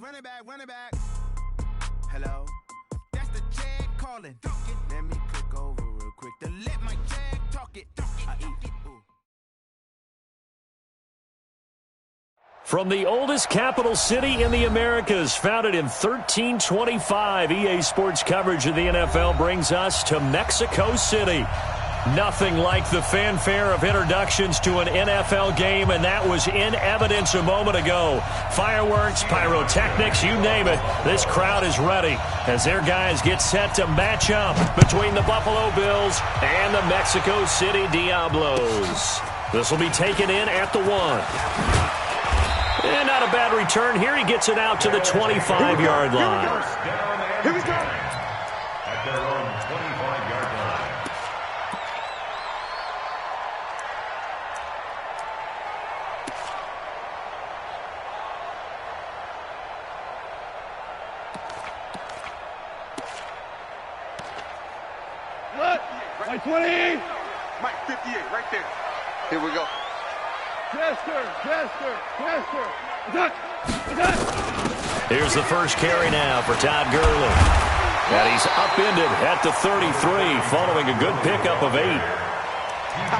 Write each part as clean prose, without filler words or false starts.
run it back. Hello, that's the Jag calling. Let me click over real quick to let my Jag talk it. I eat it. Ooh. From the oldest capital city in the Americas, founded in 1325, EA Sports coverage of the NFL brings us to Mexico City. Nothing like the fanfare of introductions to an NFL game, and that was in evidence a moment ago. Fireworks, pyrotechnics, you name it. This crowd is ready as their guys get set to match up between the Buffalo Bills and the Mexico City Diablos. This will be taken in at the 1. And not a bad return here. He gets it out to the 25-yard line. Here we go. At their own 25-yard line. Mike 20. Mike 58, right there. Here we go. Chester. Here's the first carry now for Todd Gurley. And he's upended at the 33, following a good pickup of 8.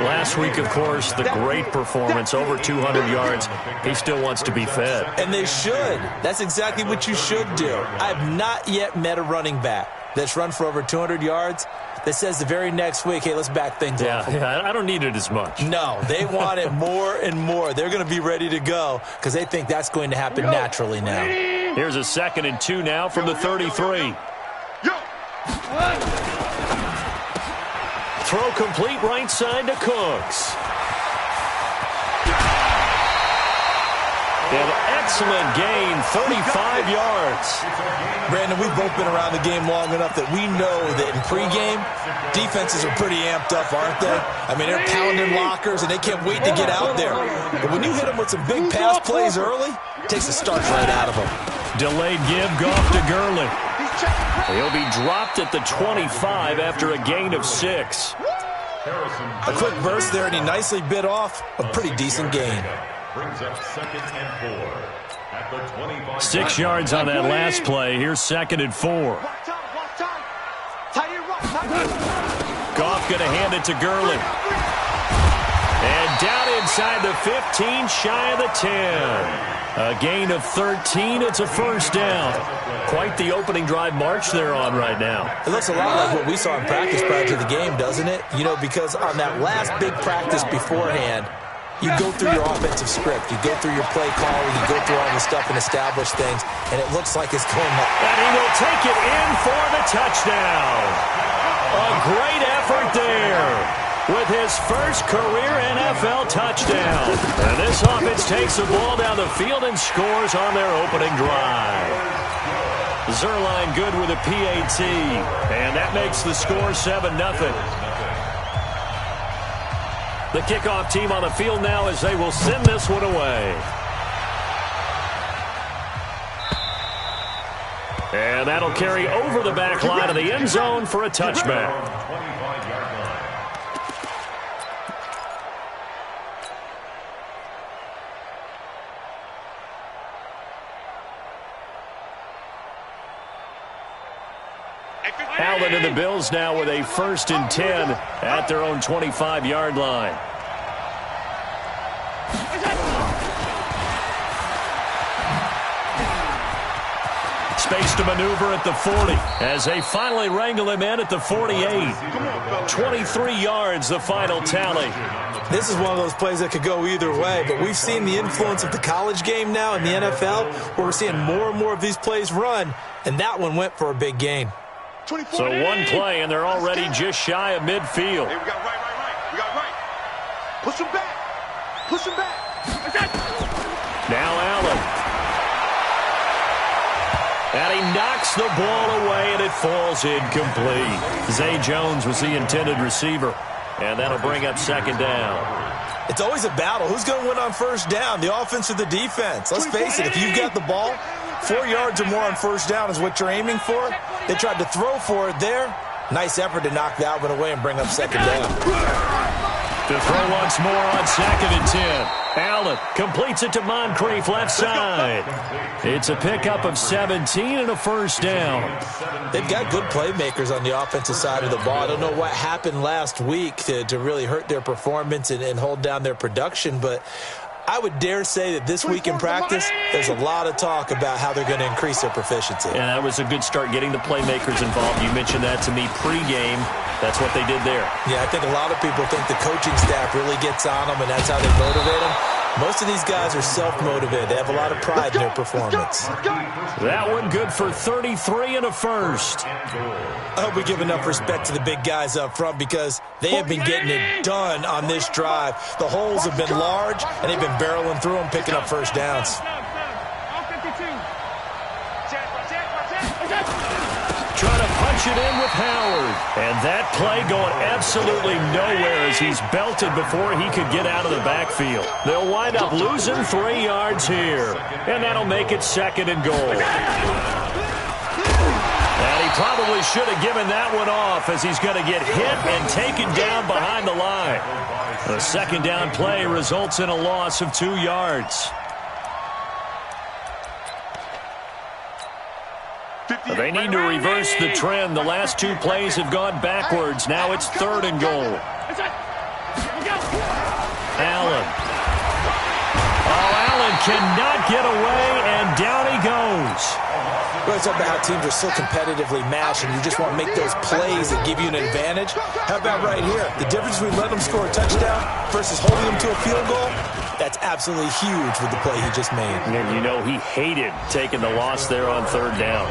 Last week, of course, the great performance, over 200 yards. He still wants to be fed. And they should. That's exactly what you should do. I've not yet met a running back that's run for over 200 yards that says the very next week, hey, let's back things up. Yeah, I don't need it as much. No, they want it more and more. They're going to be ready to go because they think that's going to happen naturally now. Here's a 2nd and 2 now from the 33. Throw complete right side to Cooks. An excellent gain, 35 yards. Brandon, we've both been around the game long enough that we know that in pregame, defenses are pretty amped up, aren't they? I mean, they're pounding lockers, and they can't wait to get out there. But when you hit them with some big pass plays early, it takes the starch right out of them. Delayed give, Goff to Gurley. He'll be dropped at the 25 after a gain of 6. A quick burst there, and he nicely bit off a pretty decent gain. Brings up 2nd and 4 at the 25. 6 yards on that last play. Here's 2nd and 4. Goff going to hand it to Gurley. And down inside the 15, shy of the 10. A gain of 13. It's a first down. Quite the opening drive march they're on right now. It looks a lot like what we saw in practice prior to the game, doesn't it? You know, because on that last big practice beforehand, you go through your offensive script. You go through your play calling. You go through all the stuff and establish things, and it looks like it's going up. And he will take it in for the touchdown. A great effort there with his first career NFL touchdown. And this offense takes the ball down the field and scores on their opening drive. Zerline good with a PAT, and that makes the score 7-0. The kickoff team on the field now as they will send this one away. And that'll carry over the back line of the end zone for a touchback. Allen and the Bills now with a 1st and 10 at their own 25-yard line. Space to maneuver at the 40 as they finally wrangle him in at the 48. 23 yards, the final tally. This is one of those plays that could go either way, but we've seen the influence of the college game now in the NFL, where we're seeing more and more of these plays run, and that one went for a big gain. So one play, and they're already just shy of midfield. Hey, we got right. We got right. Push him back. Now Allen. And he knocks the ball away, and it falls incomplete. Zay Jones was the intended receiver, and that'll bring up 2nd down. It's always a battle. Who's going to win on 1st down, the offense or the defense? Let's face it, if you've got the ball, 4 yards or more on 1st down is what you're aiming for. They tried to throw for it there. Nice effort to knock that one away and bring up 2nd down. To throw once more on 2nd and 10. Allen completes it to Moncrief left side. It's a pickup of 17 and a first down. They've got good playmakers on the offensive side of the ball. I don't know what happened last week to really hurt their performance and hold down their production, but I would dare say that this week in practice, there's a lot of talk about how they're going to increase their proficiency. And that was a good start, getting the playmakers involved. You mentioned that to me pregame. That's what they did there. Yeah, I think a lot of people think the coaching staff really gets on them, and that's how they motivate them. Most of these guys are self-motivated. They have a lot of pride in their performance. That one good for 33 and a first. I hope we give enough respect to the big guys up front because they have been getting it done on this drive. The holes have been large, and they've been barreling through them, picking up first downs. Trying to punch it in with Howard. And that play going absolutely nowhere as he's belted before he could get out of the backfield. They'll wind up losing 3 yards here. And that'll make it 2nd and goal. And he probably should have given that one off as he's going to get hit and taken down behind the line. The 2nd down play results in a loss of 2 yards. They need to reverse the trend. The last 2 plays have gone backwards. Now it's 3rd and goal. Allen. Oh, Allen cannot get away, and down he goes. Well, it's about how teams are so competitively matched, and you just want to make those plays that give you an advantage. How about right here? The difference between letting them score a touchdown versus holding them to a field goal, that's absolutely huge with the play he just made. And you know he hated taking the loss there on 3rd down.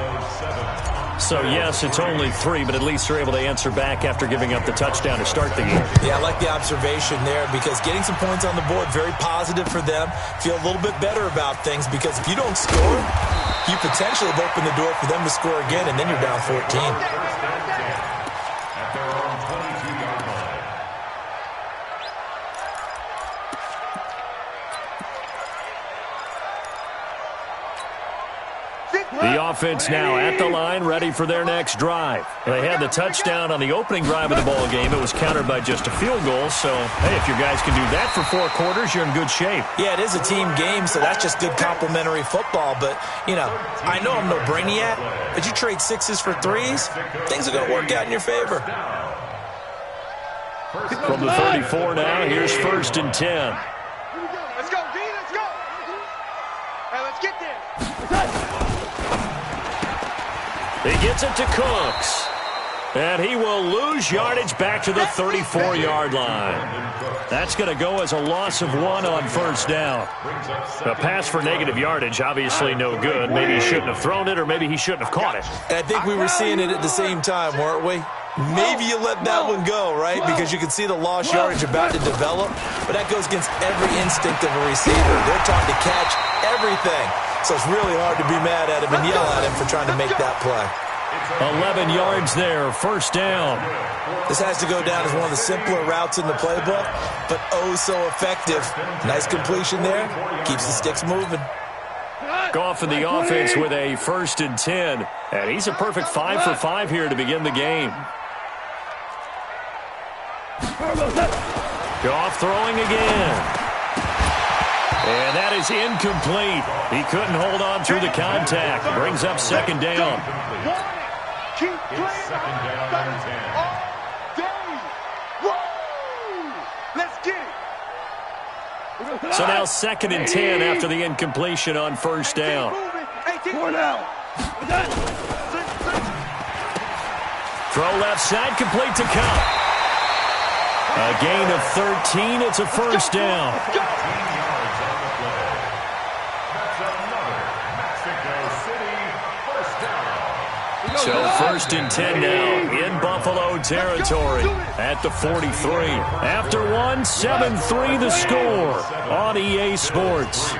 So, yes, it's only 3, but at least they're able to answer back after giving up the touchdown to start the game. Yeah, I like the observation there because getting some points on the board, very positive for them. Feel a little bit better about things because if you don't score, you potentially have opened the door for them to score again, and then you're down 14. The offense now at the line, ready for their next drive. They had the touchdown on the opening drive of the ball game. It was countered by just a field goal. So, hey, if your guys can do that for 4 quarters, you're in good shape. Yeah, it is a team game, so that's just good complementary football. But, you know, I know I'm no brainiac, but you trade 6s for 3s, things are going to work out in your favor. From the 34 now, here's 1st and 10. Let's go, D, let's go. Hey, let's get there. He gets it to Cooks. And he will lose yardage back to the 34-yard line. That's going to go as a loss of 1 on 1st down. A pass for negative yardage, obviously no good. Maybe he shouldn't have thrown it, or maybe he shouldn't have caught it. And I think we were seeing it at the same time, weren't we? Maybe you let that one go, right? Because you can see the lost yardage about to develop. But that goes against every instinct of a receiver. They're taught to catch everything. So it's really hard to be mad at him and yell at him for trying to make that play. 11 yards there, 1st down. This has to go down as one of the simpler routes in the playbook, but oh so effective. Nice completion there. Keeps the sticks moving. Goff in the offense with a 1st and 10. And he's a perfect 5 for 5 here to begin the game. Goff throwing again. And that is incomplete. He couldn't hold on through the contact. Brings up 2nd down. Keep playing all day. Woo! Let's get it. So now 2nd and 10 after the incompletion on 1st down. 4 now. Throw left side, complete to Cup. A gain of 13. It's a 1st down. So 1st and 10 now in Buffalo territory at the 43. After 1, 7-3 the score on EA Sports.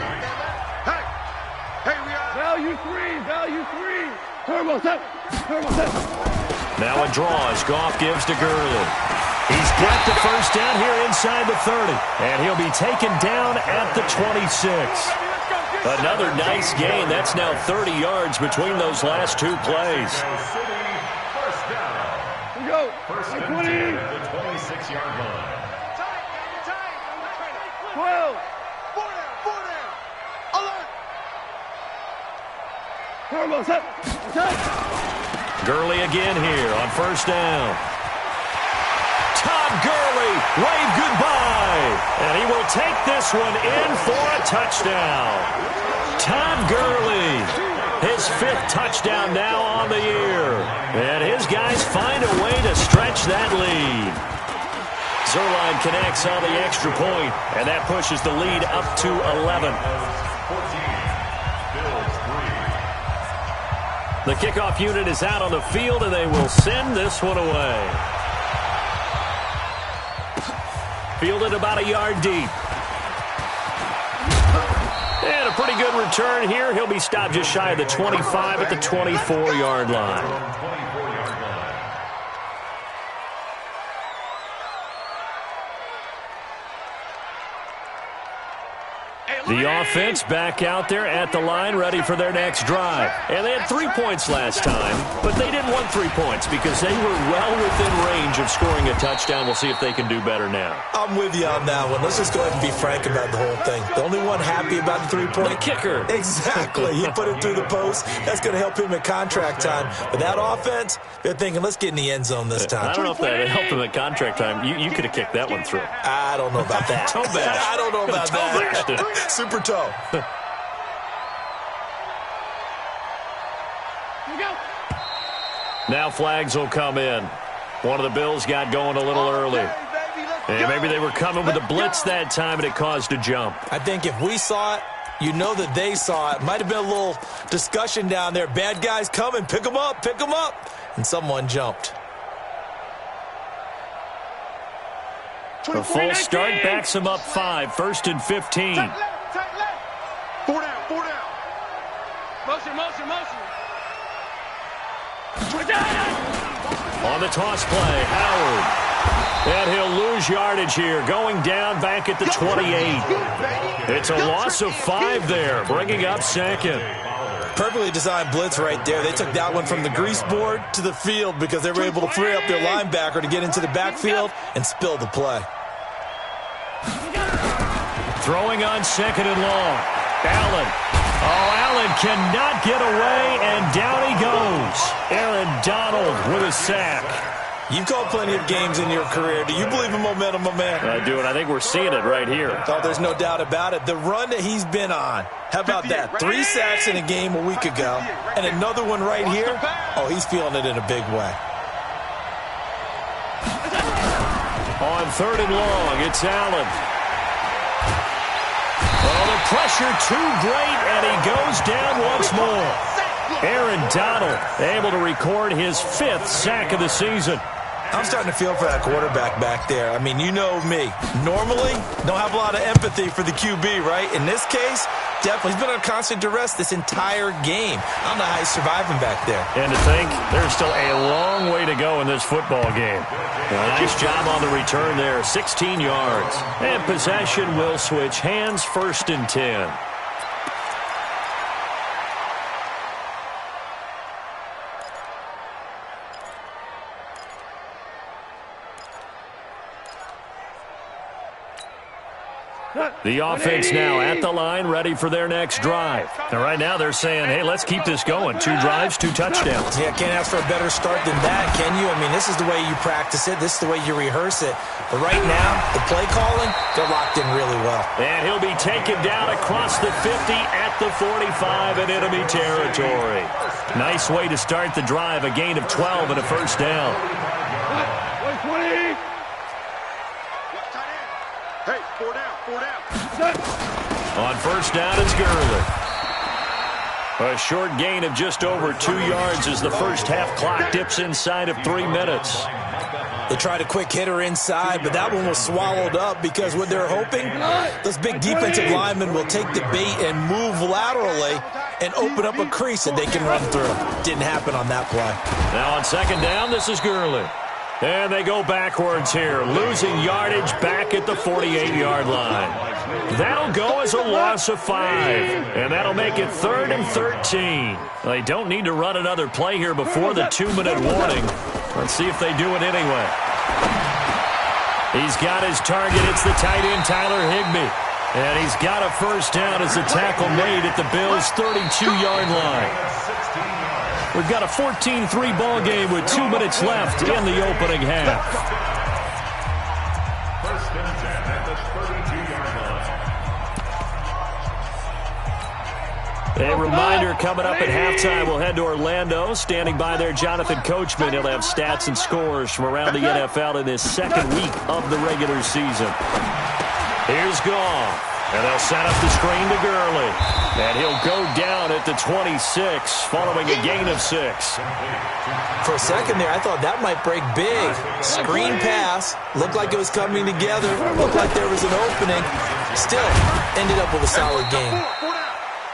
Value 3. Value 3. Turbo set. Turbo set. Now a draw as Goff gives to Gurley. He's got the 1st down here inside the 30. And he'll be taken down at the 26. Another nice gain. That's now 30 yards between those last 2 plays. Here we go. 1st and 10 at the 26-yard line. Go. 4 down, 4 down. Alert. Turbo set. Set. Gurley again here on first down. Todd Gurley, wave goodbye. And he will take this one in for a touchdown. Todd Gurley, his 5th touchdown now on the year. And his guys find a way to stretch that lead. Zerline connects on the extra point, and that pushes the lead up to 11. The kickoff unit is out on the field, and they will send this one away. Fielded about a yard deep. And a pretty good return here. He'll be stopped just shy of the 25 at the 24-yard line. The offense back out there at the line, ready for their next drive. And they had 3 points last time, but they didn't want 3 points because they were well within range of scoring a touchdown. We'll see if they can do better now. I'm with you on that one. Let's just go ahead and be frank about the whole thing. The only one happy about the 3-point? The kicker. Exactly. He put it through the post. That's going to help him at contract time. But that offense, they're thinking, let's get in the end zone this time. I don't know if that helped him at contract time. You could have kicked that one through. I don't know about that. Toe bash. I don't know about that. Super toe. Now flags will come in. One of the Bills got going a little early. And maybe they were coming with a blitz that time, and it caused a jump. I think if we saw it, you know that they saw it. Might have been a little discussion down there. Bad guys coming. Pick them up. Pick them up. And someone jumped. A false start backs them up 5. 1st and 15. 4 down, 4 down. Motion, motion, motion. On the toss play, Howard. And he'll lose yardage here, going down back at the 28. It's a loss of 5 there, bringing up 2nd. Perfectly designed blitz right there. They took that one from the grease board to the field because they were able to free up their linebacker to get into the backfield and spill the play. Throwing on 2nd and long. Allen. Oh, Allen cannot get away, and down he goes. Aaron Donald with a sack. You've called plenty of games in your career. Do you believe in momentum, my man? I do, and I think we're seeing it right here. Oh, there's no doubt about it. The run that he's been on. How about that? 3 sacks in a game a week ago, and another one right here. Oh, he's feeling it in a big way. On 3rd and long, it's Allen. Oh, the pressure too great, and he goes down once more. Aaron Donald able to record his 5th sack of the season. I'm starting to feel for that quarterback back there. I mean, you know me. Normally, don't have a lot of empathy for the QB, right? In this case, definitely. He's been on constant duress this entire game. I don't know how he's surviving back there. And to think, there's still a long way to go in this football game. Nice job on the return there. 16 yards. And possession will switch hands, 1st and 10. The offense now at the line, ready for their next drive. And right now they're saying, hey, let's keep this going. 2 drives, 2 touchdowns. Yeah, can't ask for a better start than that, can you? I mean, this is the way you practice it. This is the way you rehearse it. But right now, the play calling, they're locked in really well. And he'll be taken down across the 50 at the 45 in enemy territory. Nice way to start the drive, a gain of 12 and a 1st down. 120. Hey, 4 down, 4 down. On 1st down, it's Gurley. A short gain of just over 2 yards as the first half clock dips inside of 3 minutes. They tried a quick hitter inside, but that one was swallowed up because what they're hoping, those big defensive linemen will take the bait and move laterally and open up a crease that they can run through. Didn't happen on that play. Now on 2nd down, this is Gurley. And they go backwards here, losing yardage back at the 48-yard line. That'll go as a loss of 5, and that'll make it 3rd and 13. They don't need to run another play here before the 2-minute warning. Let's see if they do it anyway. He's got his target. It's the tight end, Tyler Higbee. And he's got a first down as the tackle made at the Bills' 32-yard line. We've got a 14-3 ball game with 2 minutes left in the opening half. First and 10 at the 32-yard line. A reminder coming up at halftime, we'll head to Orlando. Standing by there, Jonathan Coachman. He'll have stats and scores from around the NFL in this second week of the regular season. Here's Goff. And they'll set up the screen to Gurley. And he'll go down at the 26, following a gain of 6. For a second there, I thought that might break big. Screen pass. Looked like it was coming together. Looked like there was an opening. Still, ended up with a solid game.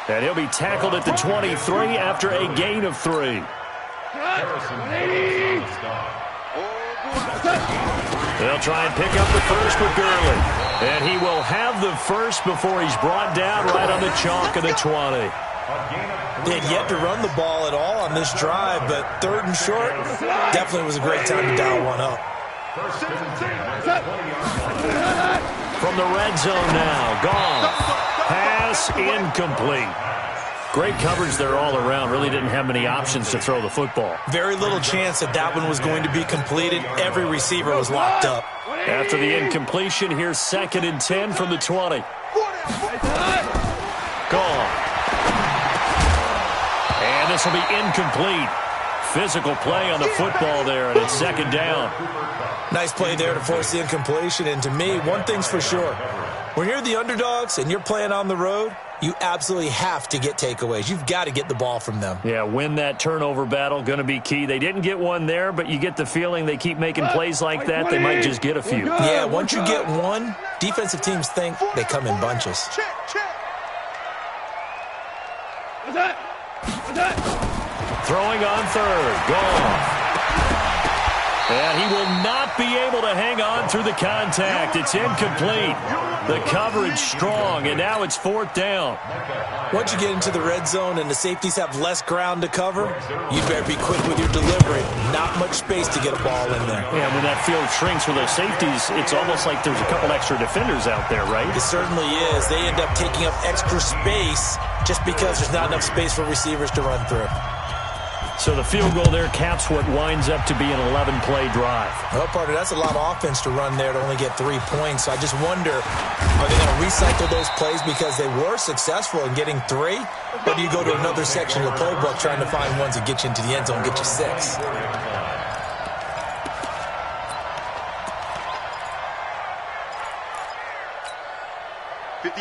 And he'll be tackled at the 23 after a gain of 3. They'll try and pick up the first with Gurley. And he will have the first before he's brought down right on the chalk of the 20. They had yet to run the ball at all on this drive, but 3rd and short definitely was a great time to dial one up. From the red zone now, Goff. Pass incomplete. Great coverage there all around. Really didn't have many options to throw the football. Very little chance that one was going to be completed. Every receiver was locked up. After the incompletion, here's 2nd and 10 from the 20. Goff. And this will be incomplete. Physical play on the football there, and it's 2nd down. Nice play there to force the incompletion. And to me, one thing's for sure. When you're the underdogs and you're playing on the road, you absolutely have to get takeaways. You've got to get the ball from them. Yeah, win that turnover battle, going to be key. They didn't get one there, but you get the feeling they keep making plays like that, they might just get a few. Yeah, once you get one, defensive teams think they come in bunches. Throwing on 3rd, Goff. And he will not be able to hang on through the contact. It's incomplete. The coverage strong, and now it's 4th down. Once you get into the red zone and the safeties have less ground to cover, you better be quick with your delivery. Not much space to get a ball in there. Yeah, when that field shrinks with those safeties, it's almost like there's a couple extra defenders out there, right? It certainly is. They end up taking up extra space just because there's not enough space for receivers to run through. So the field goal there caps what winds up to be an 11-play drive. Well, partner, that's a lot of offense to run there to only get 3 points. So I just wonder, are they going to recycle those plays because they were successful in getting 3? Or do you go to another section of the playbook trying to find ones that get you into the end zone, get you 6?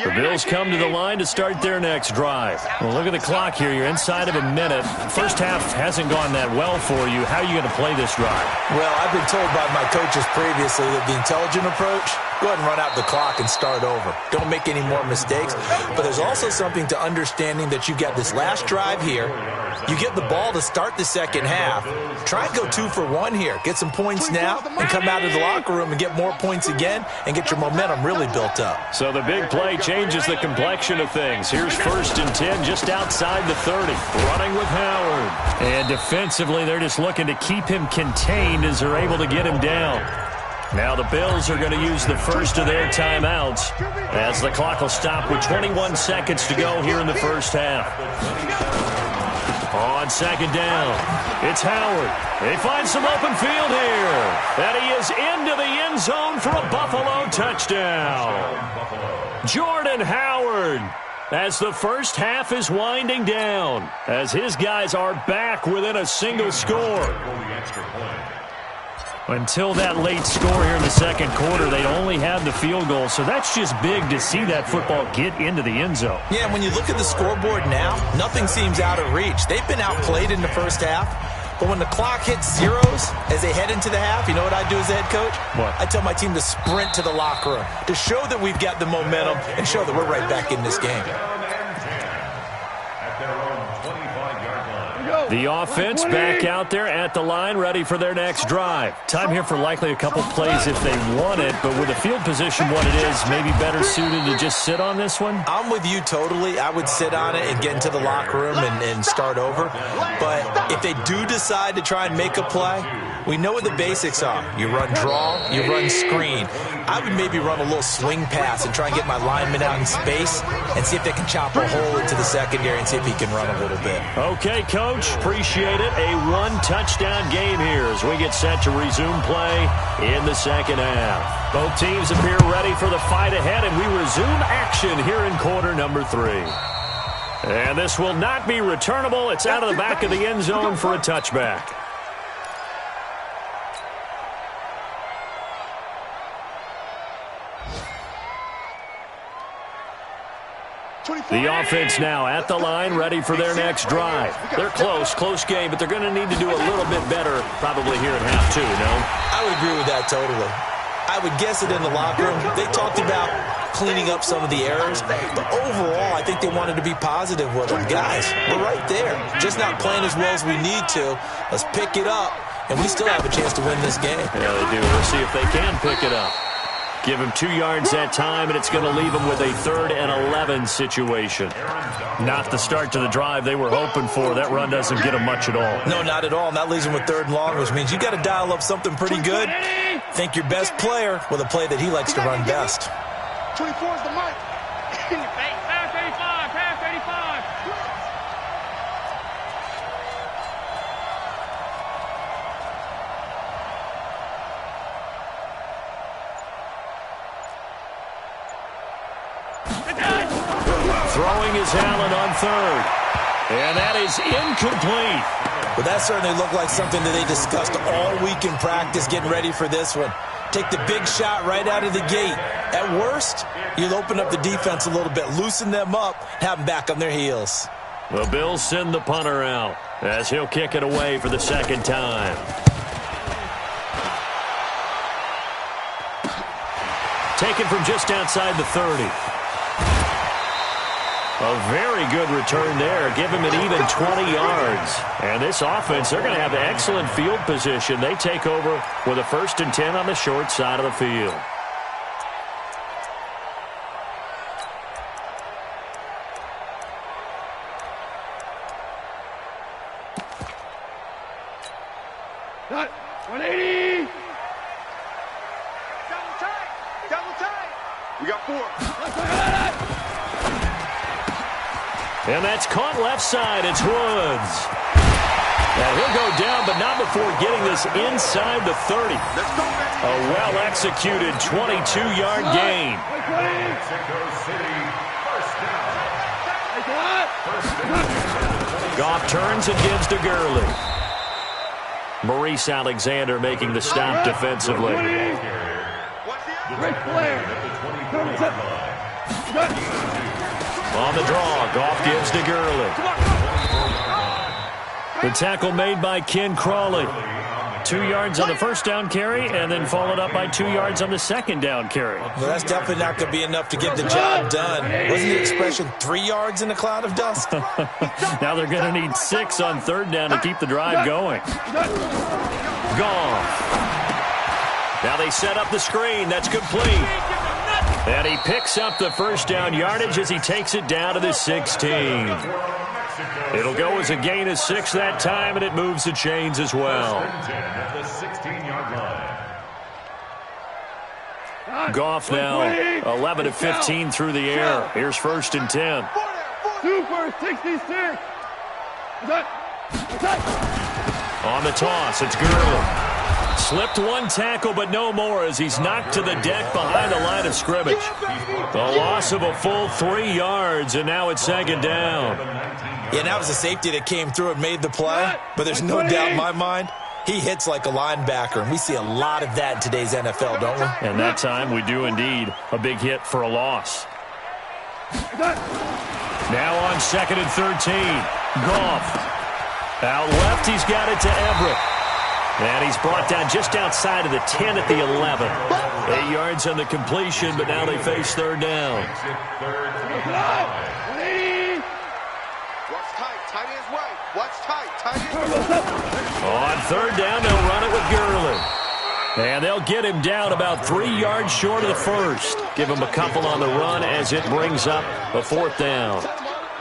The Bills come to the line to start their next drive. Well, look at the clock here. You're inside of a minute. First half hasn't gone that well for you. How are you going to play this drive? Well, I've been told by my coaches previously that the intelligent approach, go ahead and run out the clock and start over. Don't make any more mistakes. But there's also something to understanding that you got this last drive here. You get the ball to start the second half. Try and go 2 for 1 here. Get some points now and come out of the locker room and get more points again and get your momentum really built up. So the big play changes the complexion of things. Here's 1st and 10 just outside the 30. Running with Howard. And defensively, they're just looking to keep him contained as they're able to get him down. Now the Bills are going to use the first of their timeouts as the clock will stop with 21 seconds to go here in the first half. On 2nd down, it's Howard. They find some open field here. And he is into the end zone for a Buffalo touchdown. Jordan Howard, as the first half is winding down, as his guys are back within a single score. Until that late score here in the second quarter, they only had the field goal, so that's just big to see that football get into the end zone. Yeah, when you look at the scoreboard now, nothing seems out of reach. They've been outplayed in the first half, but when the clock hits zeros as they head into the half, you know what I do as a head coach? What? I tell my team to sprint to the locker room to show that we've got the momentum and show that we're right back in this game. The offense back out there at the line, ready for their next drive. Time here for likely a couple plays if they want it, but with the field position what it is, maybe better suited to just sit on this one? I'm with you totally. I would sit on it and get into the locker room and start over. But if they do decide to try and make a play, We know what the basics are. You run draw, you run screen. I would maybe run a little swing pass and try and get my lineman out in space and see if they can chop a hole into the secondary and see if he can run a little bit. Okay, Coach. Appreciate it. A one-touchdown game here as we get set to resume play in the second half. Both teams appear ready for the fight ahead, and we resume action here in quarter number 3. And this will not be returnable. It's out of the back of the end zone for a touchback. The offense now at the line, ready for their next drive. They're close game, but they're going to need to do a little bit better probably here at half 2, no? I would agree with that totally. I would guess it in the locker room. They talked about cleaning up some of the errors, but overall, I think they wanted to be positive with them. Guys, we're right there. Just not playing as well as we need to. Let's pick it up, and we still have a chance to win this game. Yeah, they do. We'll see if they can pick it up. Give him 2 yards that time, and it's going to leave him with a 3rd and 11 situation. Not the start to the drive they were hoping for. That run doesn't get them much at all. No, not at all. And that leaves him with 3rd and long, which means you got to dial up something pretty good. Think your best player with a play that he likes to run best. 24 is the mic. Pass 85, pass 85. Throwing is Allen on 3rd. And that is incomplete. But that certainly looked like something that they discussed all week in practice getting ready for this one. Take the big shot right out of the gate. At worst, you'll open up the defense a little bit, loosen them up, have them back on their heels. The Bills send the punter out as he'll kick it away for the 2nd time. Taken from just outside the 30. A very good return there. Give him an even 20 yards. And this offense, they're going to have excellent field position. They take over with a 1st and 10 on the short side of the field. Cut. 180. Double tight. Double tight. We got 4. And that's caught left side. It's Woods. And he'll go down, but not before getting this inside the 30. Let's go, baby. A well-executed 22-yard gain. Goff turns and gives to Gurley. Maurice Alexander making the stop defensively. Great player. On the draw, Goff gives to Gurley. The tackle made by Ken Crawley. 2 yards on the 1st down carry, and then followed up by 2 yards on the 2nd down carry. Well, that's definitely not going to be enough to get the job done. Wasn't the expression 3 yards in a cloud of dust? Now they're going to need 6 on 3rd down to keep the drive going. Goff. Now they set up the screen. That's complete. And he picks up the 1st down yardage as he takes it down to the 16. It'll go as a gain of 6 that time, and it moves the chains as well. Goff now 11 of 15 through the air. Here's 1st and 10. 2 for 66. On the toss, it's Gurley. Slipped one tackle, but no more as he's knocked to the deck behind the line of scrimmage. The loss of a full 3 yards, and now it's 2nd down. Yeah, that was a safety that came through and made the play, but there's no doubt in my mind he hits like a linebacker, and we see a lot of that in today's NFL, don't we? And that time we do indeed. A big hit for a loss. Now on 2nd and 13. Goff. Out left, he's got it to Everett. And he's brought down just outside of the 10 at the 11. 8 yards on the completion, but now they face 3rd down. Watch tight. Tight his way. Watch tight. Tight his way. On 3rd down, they'll run it with Gurley. And they'll get him down about 3 yards short of the 1st. Give him a couple on the run as it brings up a 4th down.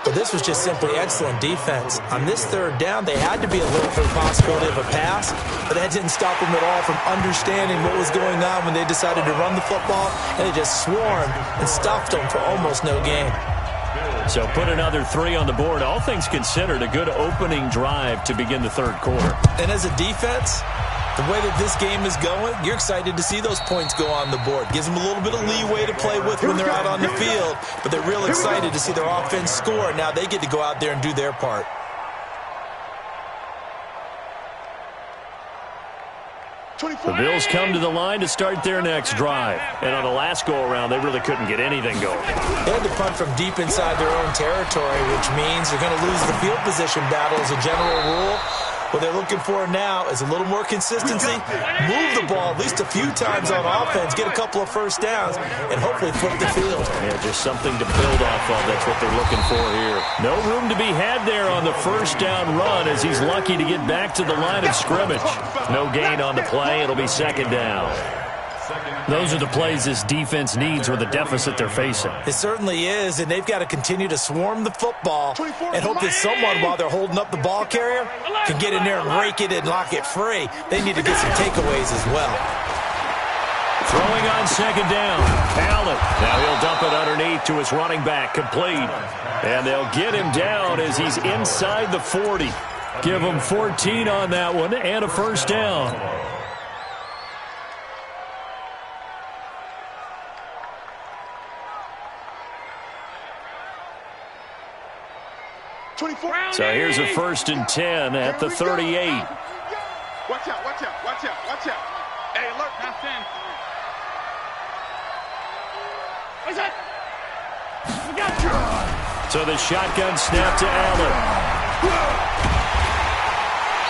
but this was just simply excellent defense. On this third down, they had to be alert for the possibility of a pass, but that didn't stop them at all from understanding what was going on when they decided to run the football, and they just swarmed and stuffed them for almost no gain. So put another 3 on the board. All things considered, a good opening drive to begin the third quarter. And as a defense, the way that this game is going, you're excited to see those points go on the board. Gives them a little bit of leeway to play with when they're out on the field, but they're real excited to see their offense score. Now they get to go out there and do their part. The Bills come to the line to start their next drive. And on the last go-around, they really couldn't get anything going. They had to punt from deep inside their own territory, which means they're going to lose the field position battle as a general rule. What they're looking for now is a little more consistency, move the ball at least a few times on offense, get a couple of first downs, and hopefully flip the field. Yeah, just something to build off of. That's what they're looking for here. No room to be had there on the first down run as he's lucky to get back to the line of scrimmage. No gain on the play. It'll be second down. Those are the plays this defense needs with the deficit they're facing. It certainly is, and they've got to continue to swarm the football and hope that someone, while they're holding up the ball carrier, can get in there and rake it and lock it free. They need to get some takeaways as well. Throwing on second down. Allen. Now he'll dump it underneath to his running back. Complete. And they'll get him down as he's inside the 40. Give him 14 on that one and a first down. So here's a 1st and 10 at the 38. Watch out, watch out, watch out, watch out. Hey, alert, pass 10. What's that? We got you. So the shotgun snap to Allen.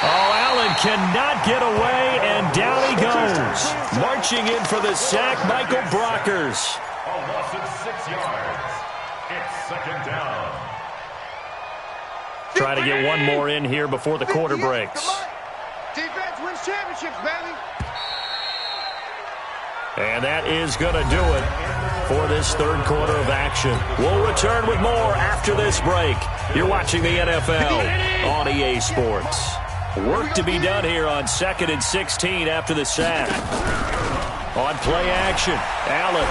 Oh, Allen cannot get away, and down he goes. Marching in for the sack, Michael Brockers. A loss of 6 yards. It's second down. Try to get one more in here before the quarter breaks. Defense wins championships, baby. And that is going to do it for this third quarter of action. We'll return with more after this break. You're watching the NFL on EA Sports. Work to be done here on 2nd and 16 after the sack. On play action, Allen.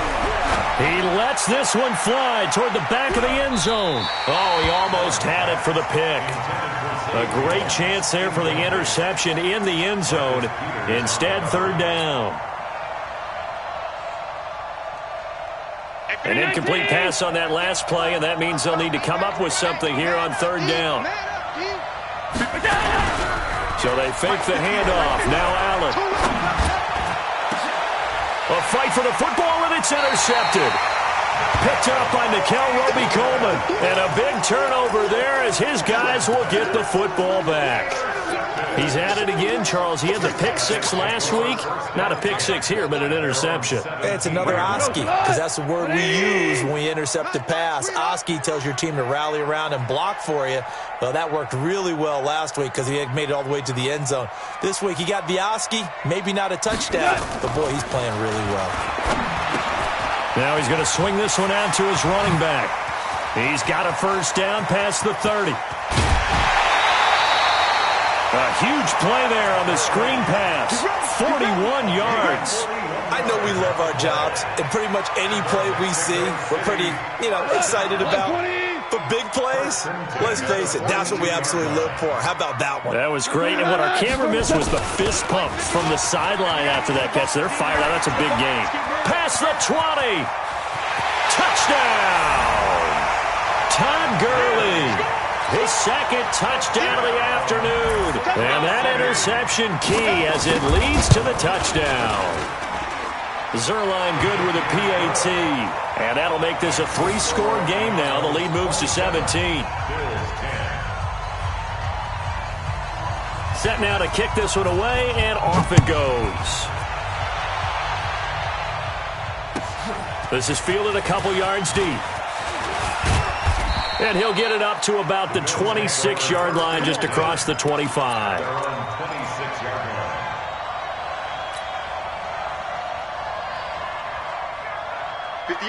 He lets this one fly toward the back of the end zone. Oh, he almost had it for the pick. A great chance there for the interception in the end zone. Instead, third down. An incomplete pass on that last play, and that means they'll need to come up with something here on third down. So they fake the handoff. Now Allen. A fight for the football, and it's intercepted. Picked up by Nickel Roby-Coleman. And a big turnover there as his guys will get the football back. He's at it again, Charles. He had the pick 6 last week. Not a pick 6 here, but an interception. It's another Oski, because that's the word we use when we intercept a pass. Oski tells your team to rally around and block for you. Well, that worked really well last week because he had made it all the way to the end zone. This week he got the Oski, maybe not a touchdown, but boy, he's playing really well. Now he's going to swing this one out to his running back. He's got a first down past the 30. A huge play there on the screen pass. 41 yards. I know we love our jobs, and pretty much any play we see, we're pretty, excited about. But big plays, let's face it, that's what we absolutely live for. How about that one? That was great, and what our camera missed was the fist pump from the sideline after that catch. They're fired out. That's a big game. Past the 20. Touchdown. Todd Gurley. His second touchdown of the afternoon. And that interception key as it leads to the touchdown. Zerline good with a PAT. And that'll make this a 3-score game now. The lead moves to 17. Set now to kick this one away, and off it goes. This is fielded a couple yards deep. And he'll get it up to about the 26-yard line, just across the 25.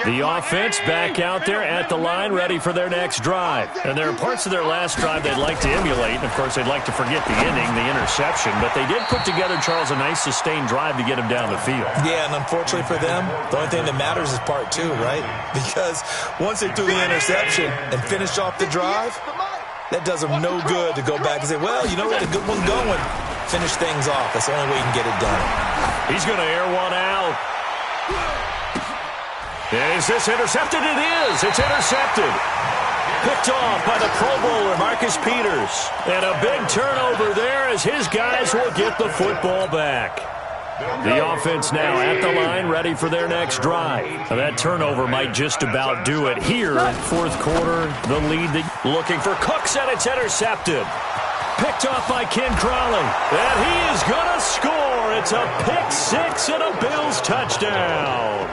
The offense back out there at the line, ready for their next drive. And there are parts of their last drive they'd like to emulate. And, of course, they'd like to forget the ending, the interception. But they did put together, Charles, a nice sustained drive to get him down the field. Yeah, and unfortunately for them, the only thing that matters is part two, right? Because once they threw the interception and finished off the drive, that does them no good to go back and say, well, you know, we had a good one going. Finish things off. That's the only way you can get it done. He's going to air one out. Is this intercepted? It is. It's intercepted. Picked off by the Pro Bowler, Marcus Peters. And a big turnover there as his guys will get the football back. The offense now at the line, ready for their next drive. Now that turnover might just about do it here in fourth quarter. The lead looking for Cooks, and it's intercepted. Picked off by Ken Crawley. And he is going to score. It's a pick six and a Bills touchdown.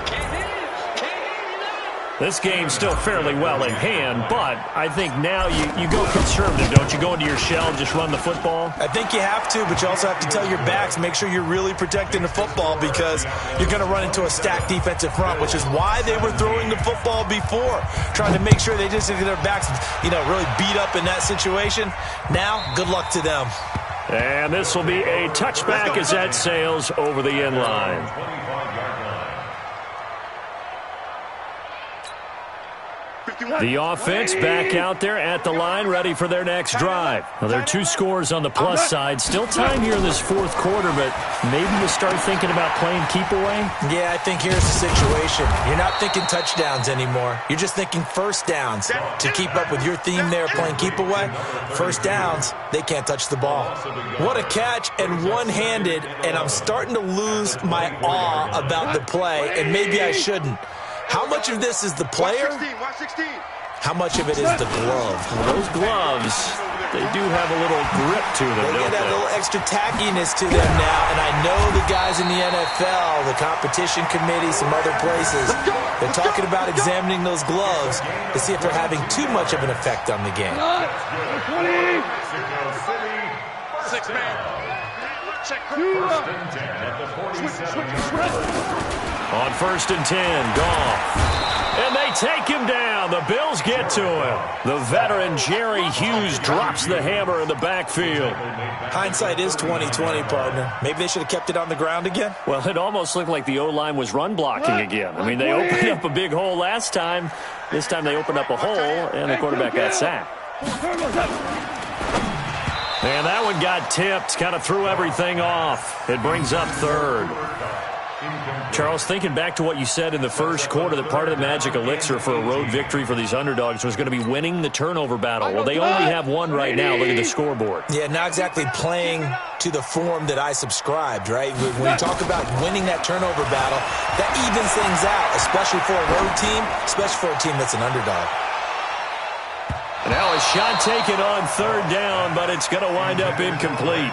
This game's still fairly well in hand, but I think now you go conservative, don't you? Go into your shell and just run the football? I think you have to, but you also have to tell your backs, make sure you're really protecting the football because you're going to run into a stacked defensive front, which is why they were throwing the football before, trying to make sure they just get their backs, really beat up in that situation. Now, good luck to them. And this will be a touchback as that sails over the end line. The offense back out there at the line, ready for their next drive. Well, there are two scores on the plus side. Still time here in this fourth quarter, but maybe you start thinking about playing keep away? Yeah, I think here's the situation. You're not thinking touchdowns anymore. You're just thinking first downs. To keep up with your theme there, playing keep away, first downs, they can't touch the ball. What a catch and one-handed, and I'm starting to lose my awe about the play, and maybe I shouldn't. How much of this is the player? Watch 16. How much of it is the glove? Well, those gloves, they do have a little grip to them, They don't get that they? little extra tackiness to them now, and I know the guys in the NFL, the competition committee, some other places, they're talking about examining those gloves to see if they're having too much of an effect on the game. 20. 6 man. Check. On first and 10, Goff. And they take him down. The Bills get to him. The veteran Jerry Hughes drops the hammer in the backfield. Hindsight is 20/20, partner. Maybe they should have kept it on the ground again. Well, it almost looked like the O-line was run blocking again. I mean, they opened up a big hole last time. This time they opened up a hole, and the quarterback got sacked. And that one got tipped, kind of threw everything off. It brings up third. Charles, thinking back to what you said in the first quarter, that part of the magic elixir for a road victory for these underdogs was going to be winning the turnover battle. Well, they only have one right now. Look at the scoreboard. Yeah, not exactly playing to the form that I subscribed, right? When you talk about winning that turnover battle, that evens things out, especially for a road team, especially for a team that's an underdog. Now a shot taken on third down, but it's going to wind up incomplete.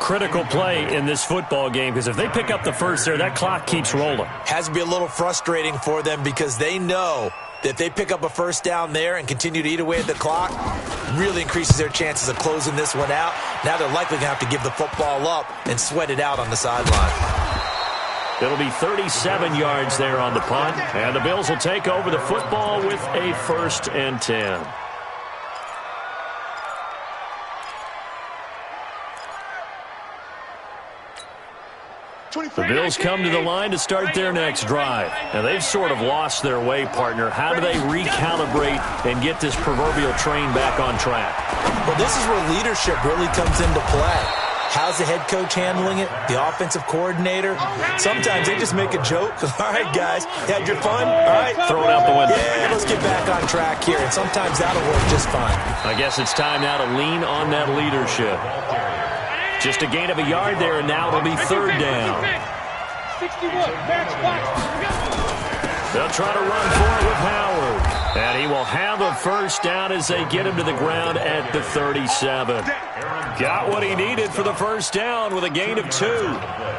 Critical play in this football game, because if they pick up the first there, that clock keeps rolling. Has to be a little frustrating for them because they know that if they pick up a first down there and continue to eat away at the clock, really increases their chances of closing this one out. Now they're likely going to have to give the football up and sweat it out on the sideline. It'll be 37 yards there on the punt, and the Bills will take over the football with a 1st and 10. The Bills come to the line to start their next drive. Now, they've sort of lost their way, partner. How do they recalibrate and get this proverbial train back on track? Well, this is where leadership really comes into play. How's the head coach handling it? The offensive coordinator? Sometimes they just make a joke. All right, guys, you had your fun? All right. Throw it out the window. Yeah, let's get back on track here. And sometimes that'll work just fine. I guess it's time now to lean on that leadership. Just a gain of a yard there, and now it'll be third down. 61, match box. They'll try to run for it with Howard. And he will have a first down as they get him to the ground at the 37. Got what he needed for the first down with a gain of 2.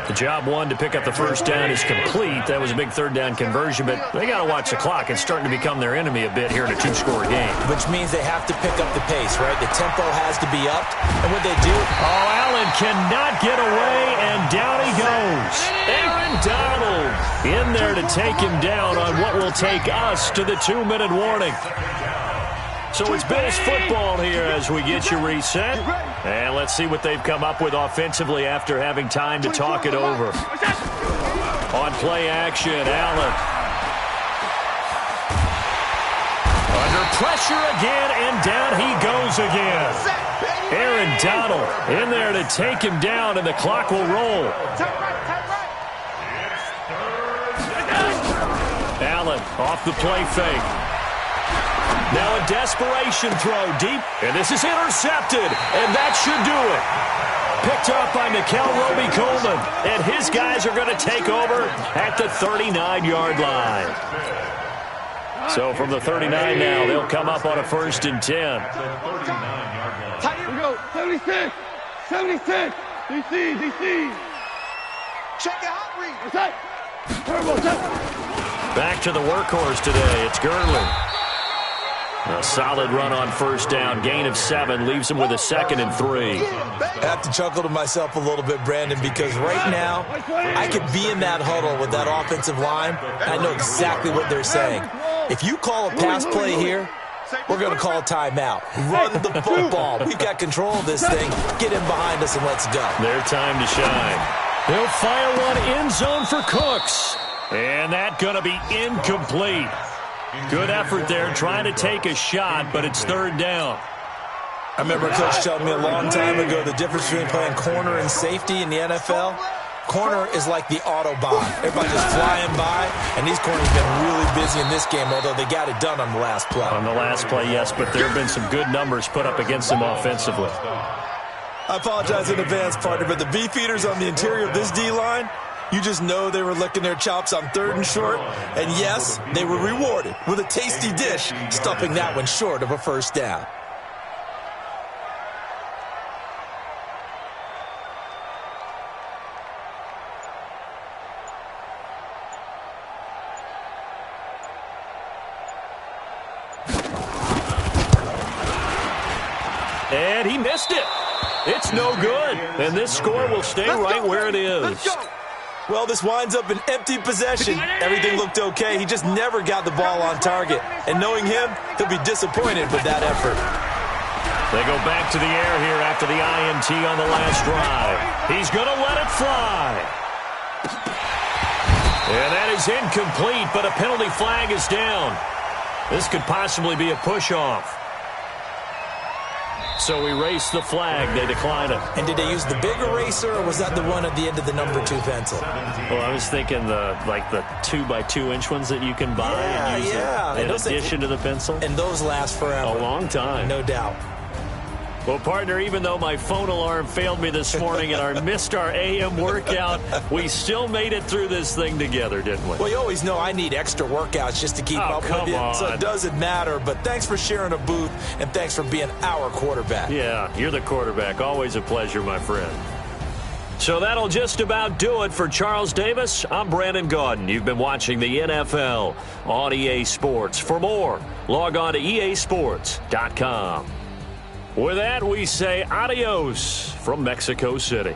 The job one to pick up the first down is complete. That was a big third down conversion, but they got to watch the clock. It's starting to become their enemy a bit here in a 2-score game. Which means they have to pick up the pace, right? The tempo has to be upped. And what they do... Oh, Allen cannot get away, and down he goes. Aaron Donald in there to take him down on what will take us to the 2-minute warning. So it's Bills football here as we get you reset. And let's see what they've come up with offensively after having time to talk it over. On play action, Allen. Under pressure again, and down he goes again. Aaron Donald in there to take him down, and the clock will roll. Allen off the play fake. Now a desperation throw deep, and this is intercepted, and that should do it. Picked up by Mikel Roby-Coleman, and his guys are going to take over at the 39-yard line. So from the 39 now, they'll come up on a 1st and 10. Here we go. 76. 76. DC. Check it out, Reed. Attack. Turbo attack. Back to the workhorse today. It's Gurley. A solid run on 1st down. Gain of 7 leaves him with a 2nd and 3. I have to chuckle to myself a little bit, Brandon, because right now I could be in that huddle with that offensive line. I know exactly what they're saying. If you call a pass play here, we're going to call a timeout. Run the football. We've got control of this thing. Get in behind us and let's go. Their time to shine. They'll fire one end zone for Cooks. And that's going to be incomplete. Good effort there trying to take a shot, but it's 3rd down. I remember a coach telling me a long time ago the difference between playing corner and safety in the NFL. Corner is like the Autobahn. Everybody just flying by, and these corners have been really busy in this game, although they got it done on the last play. On the last play, yes, but there have been some good numbers put up against them offensively. I apologize in advance, partner, but the beefeaters on the interior of this D-line, you just know they were licking their chops on 3rd and short. And yes, they were rewarded with a tasty dish, stuffing that one short of a 1st down. And he missed it. It's no good. And this score will stay right where it is. Well, this winds up an empty possession. Everything looked okay. He just never got the ball on target. And knowing him, he'll be disappointed with that effort. They go back to the air here after the INT on the last drive. He's going to let it fly. And that is incomplete, but a penalty flag is down. This could possibly be a push-off. So we race the flag. They decline it. And did they use the big eraser, or was that the one at the end of the number 2 pencil? Well, I was thinking the 2x2-inch ones that you can buy and use in addition to the pencil. And those last forever. A long time. No doubt. Well, partner, even though my phone alarm failed me this morning and I missed our AM workout, we still made it through this thing together, didn't we? Well, you always know I need extra workouts just to keep up with you, so it doesn't matter. But thanks for sharing a booth, and thanks for being our quarterback. Yeah, you're the quarterback. Always a pleasure, my friend. So that'll just about do it for Charles Davis. I'm Brandon Gaudin. You've been watching the NFL on EA Sports. For more, log on to easports.com. With that, we say adios from Mexico City.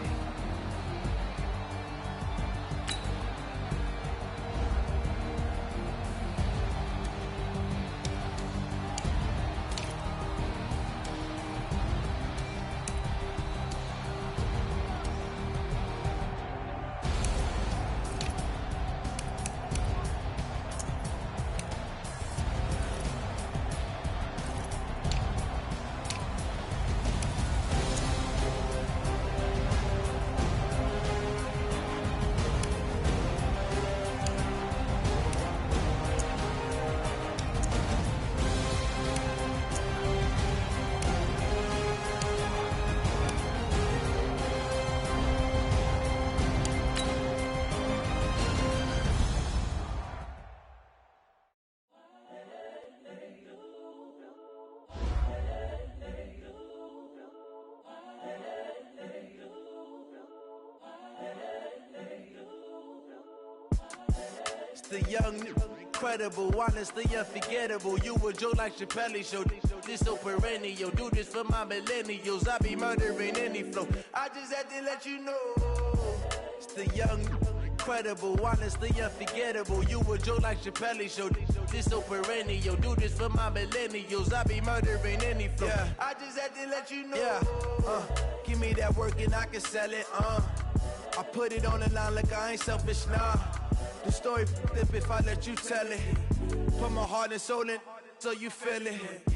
The young, incredible, honestly unforgettable. You a Joe like Chappelle show. This so perennial. Do this for my millennials. I be murdering any flow. I just had to let you know. It's the young, incredible, honestly unforgettable. You a Joe like Chappelle show. This so perennial. Do this for my millennials. I be murdering any flow. Yeah. I just had to let you know. Yeah. Give me that work and I can sell it. I put it on the line like I ain't selfish, nah. The story flip if I let you tell it. Put my heart and soul in so you feel it.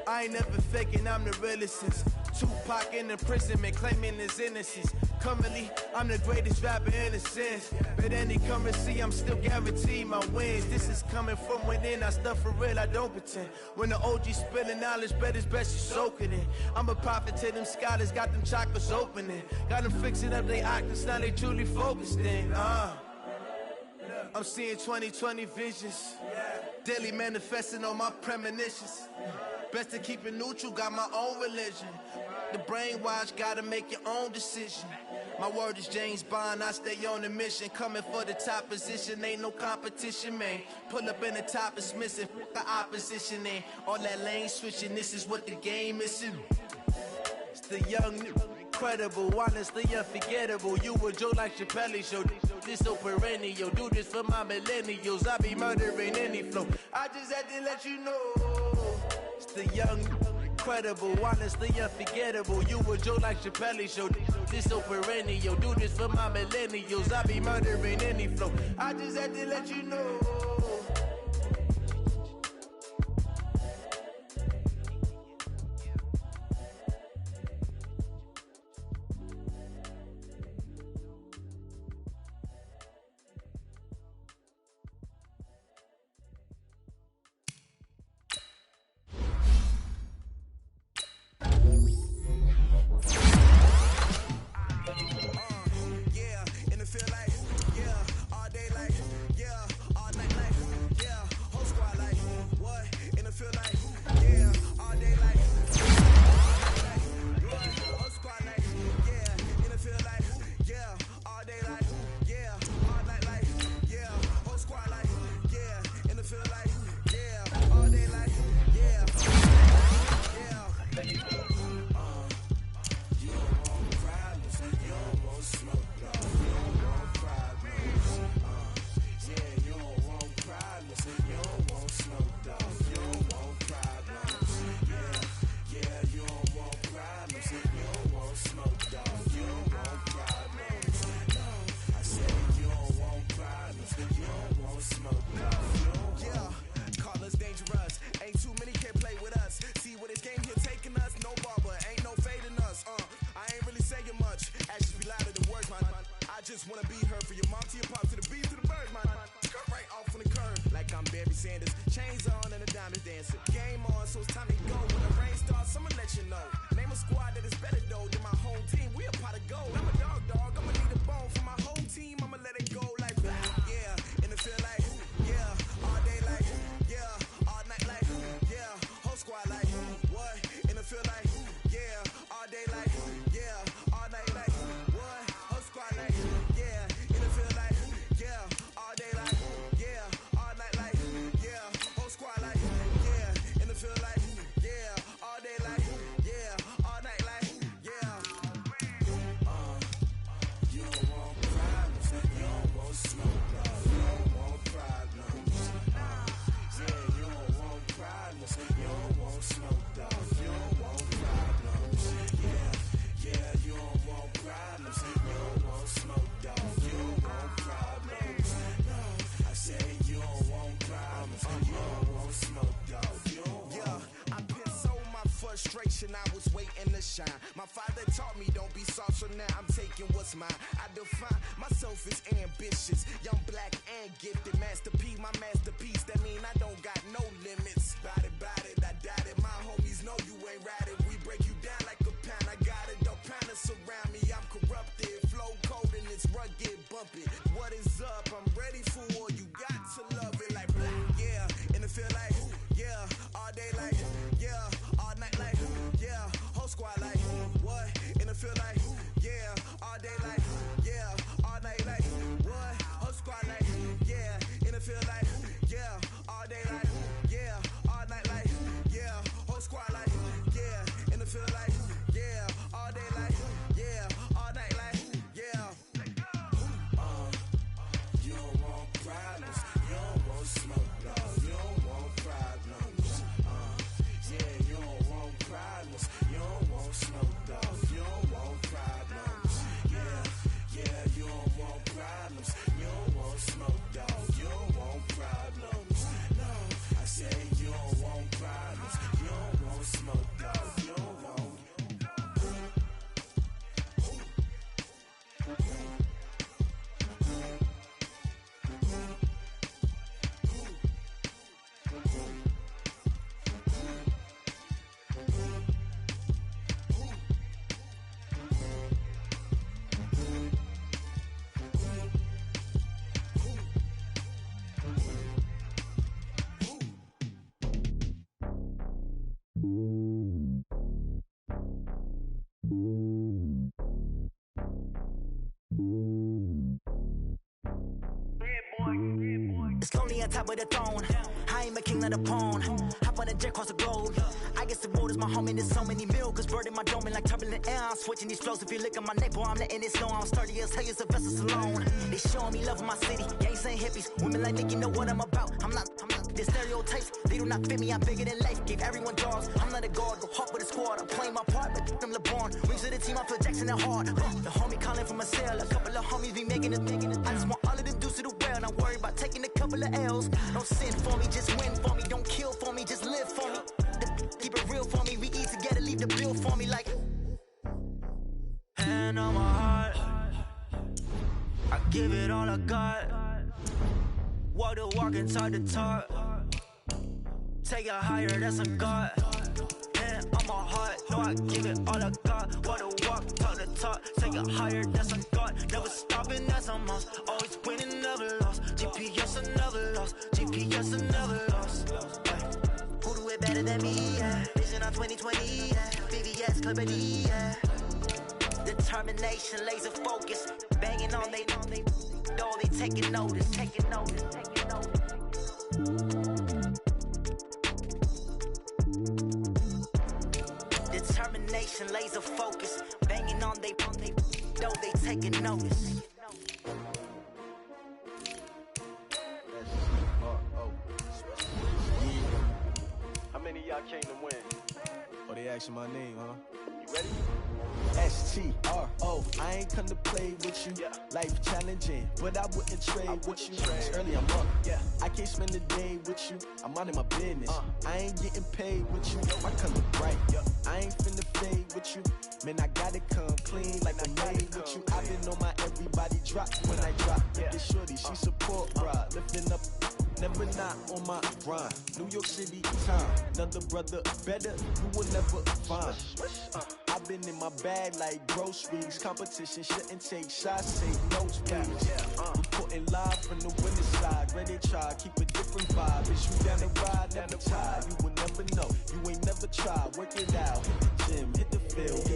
I ain't never faking, I'm the realest since Tupac in imprisonment, claiming his innocence. Currently, I'm the greatest rapper in a sense. But any currency, I'm still guaranteed my wins. This is coming from within, I stuff for real, I don't pretend. When the OG spilling knowledge, bet it's best you soak it in. I'm a prophet to them scholars, got them chakras opening. Got them fixing up they octaves, now they truly focused in. I'm seeing 2020 visions, daily manifesting on my premonitions. Best to keep it neutral, got my own religion. The brainwash, gotta make your own decision. My word is James Bond, I stay on the mission. Coming for the top position, ain't no competition, man. Pull up in the top, it's missing, the opposition ain't. All that lane switching, this is what the game is. It's the young, incredible, honestly unforgettable. You a Joe like Chappelle show. This so perennial. Do this for my millennials. I be murdering any flow. I just had to let you know. It's the young, incredible, honestly unforgettable. You a Joe like Chappelle show. This so perennial. Do this for my millennials. I be murdering any flow. I just had to let you know. I was waiting to shine. My father taught me don't be soft, so now I'm taking what's mine. I define myself as ambitious, young, black, and gifted. Master P, my masterpiece. That mean I don't got no limits. Bout it, I doubt it. My homies know you ain't ratted. We break you down like a pound. I got it, don't panic surround me. I'm corrupted, flow cold and it's rugged, bumpy. What is up? I'm ready for war. You got to love it like black, yeah. And it feel like, yeah, all day like, yeah, all night like, yeah, whole squad like, what? And it feel like, yeah, all day like, yeah, all night like, what? Whole squad like, yeah. It's lonely on top of the throne. I ain't a king of the pawn. Hop on a jet across the globe. I guess the road is my home and there's so many miracles burning my dome like turbulent air. I'm switching these flows. If you look at my neck, boy, I'm letting it slow. I'm sturdy as hell, it's a vessel alone. They showing me love in my city. Gangs ain't hippies. Women like Nick, you know what I'm about. I'm not. The stereotypes, they do not fit me. I'm bigger than life. Gave everyone jaws. I'm not a guard. Go hard with a squad. I'm playing my part, but I'm LeBron. Wings of the team, I feel Jackson and hard. The homie calling from a cell. A couple of homies be making it. I just want all of them dudes to the well. Not worry about taking a couple of L's. Don't sin for me, just win for me. Don't kill for me, just live for me. Keep it real for me. We eat together, leave the bill for me like. Hand on my heart, I give it all I got. Walk the walk and talk the talk. Take it higher, that's a God. Hand on my heart, no, I give it all I got. Walk the walk, talk the talk. Take it higher, that's a God. Never stopping, that's a must. Always winning, never lost. GPS, I never lost. GPS, I never lost. Who do it better than me? Yeah. Vision on 2020. Yeah. VVS, company. Yeah. Determination, laser focus. Banging on they door, they taking notice. Taking notice. Taking notice. Determination, laser focus. Banging on they door, they taking notice. How many of y'all came to win? Oh, they asking my name, huh? You ready? STRO, I ain't come to play with you. Yeah. Life challenging, but I wouldn't trade with you. It's early, I'm up. Yeah. I can't spend the day with you. I'm minding my business. I ain't getting paid with you. My color bright. I ain't finna fade with you. Man, I gotta come clean like I made with you. I've been on my everybody drop when I drop. Look at shorty, she support ride, lifting up. Never not on my grind. New York City time. Another brother better, you will never find. I've been in my bag like groceries. Competition shouldn't take shots, take notes, please. We putting live from the winning side. Ready to try, keep a different vibe. Is you down the ride, never tired. You will never know, you ain't never tried. Work it out, hit the gym, hit the field.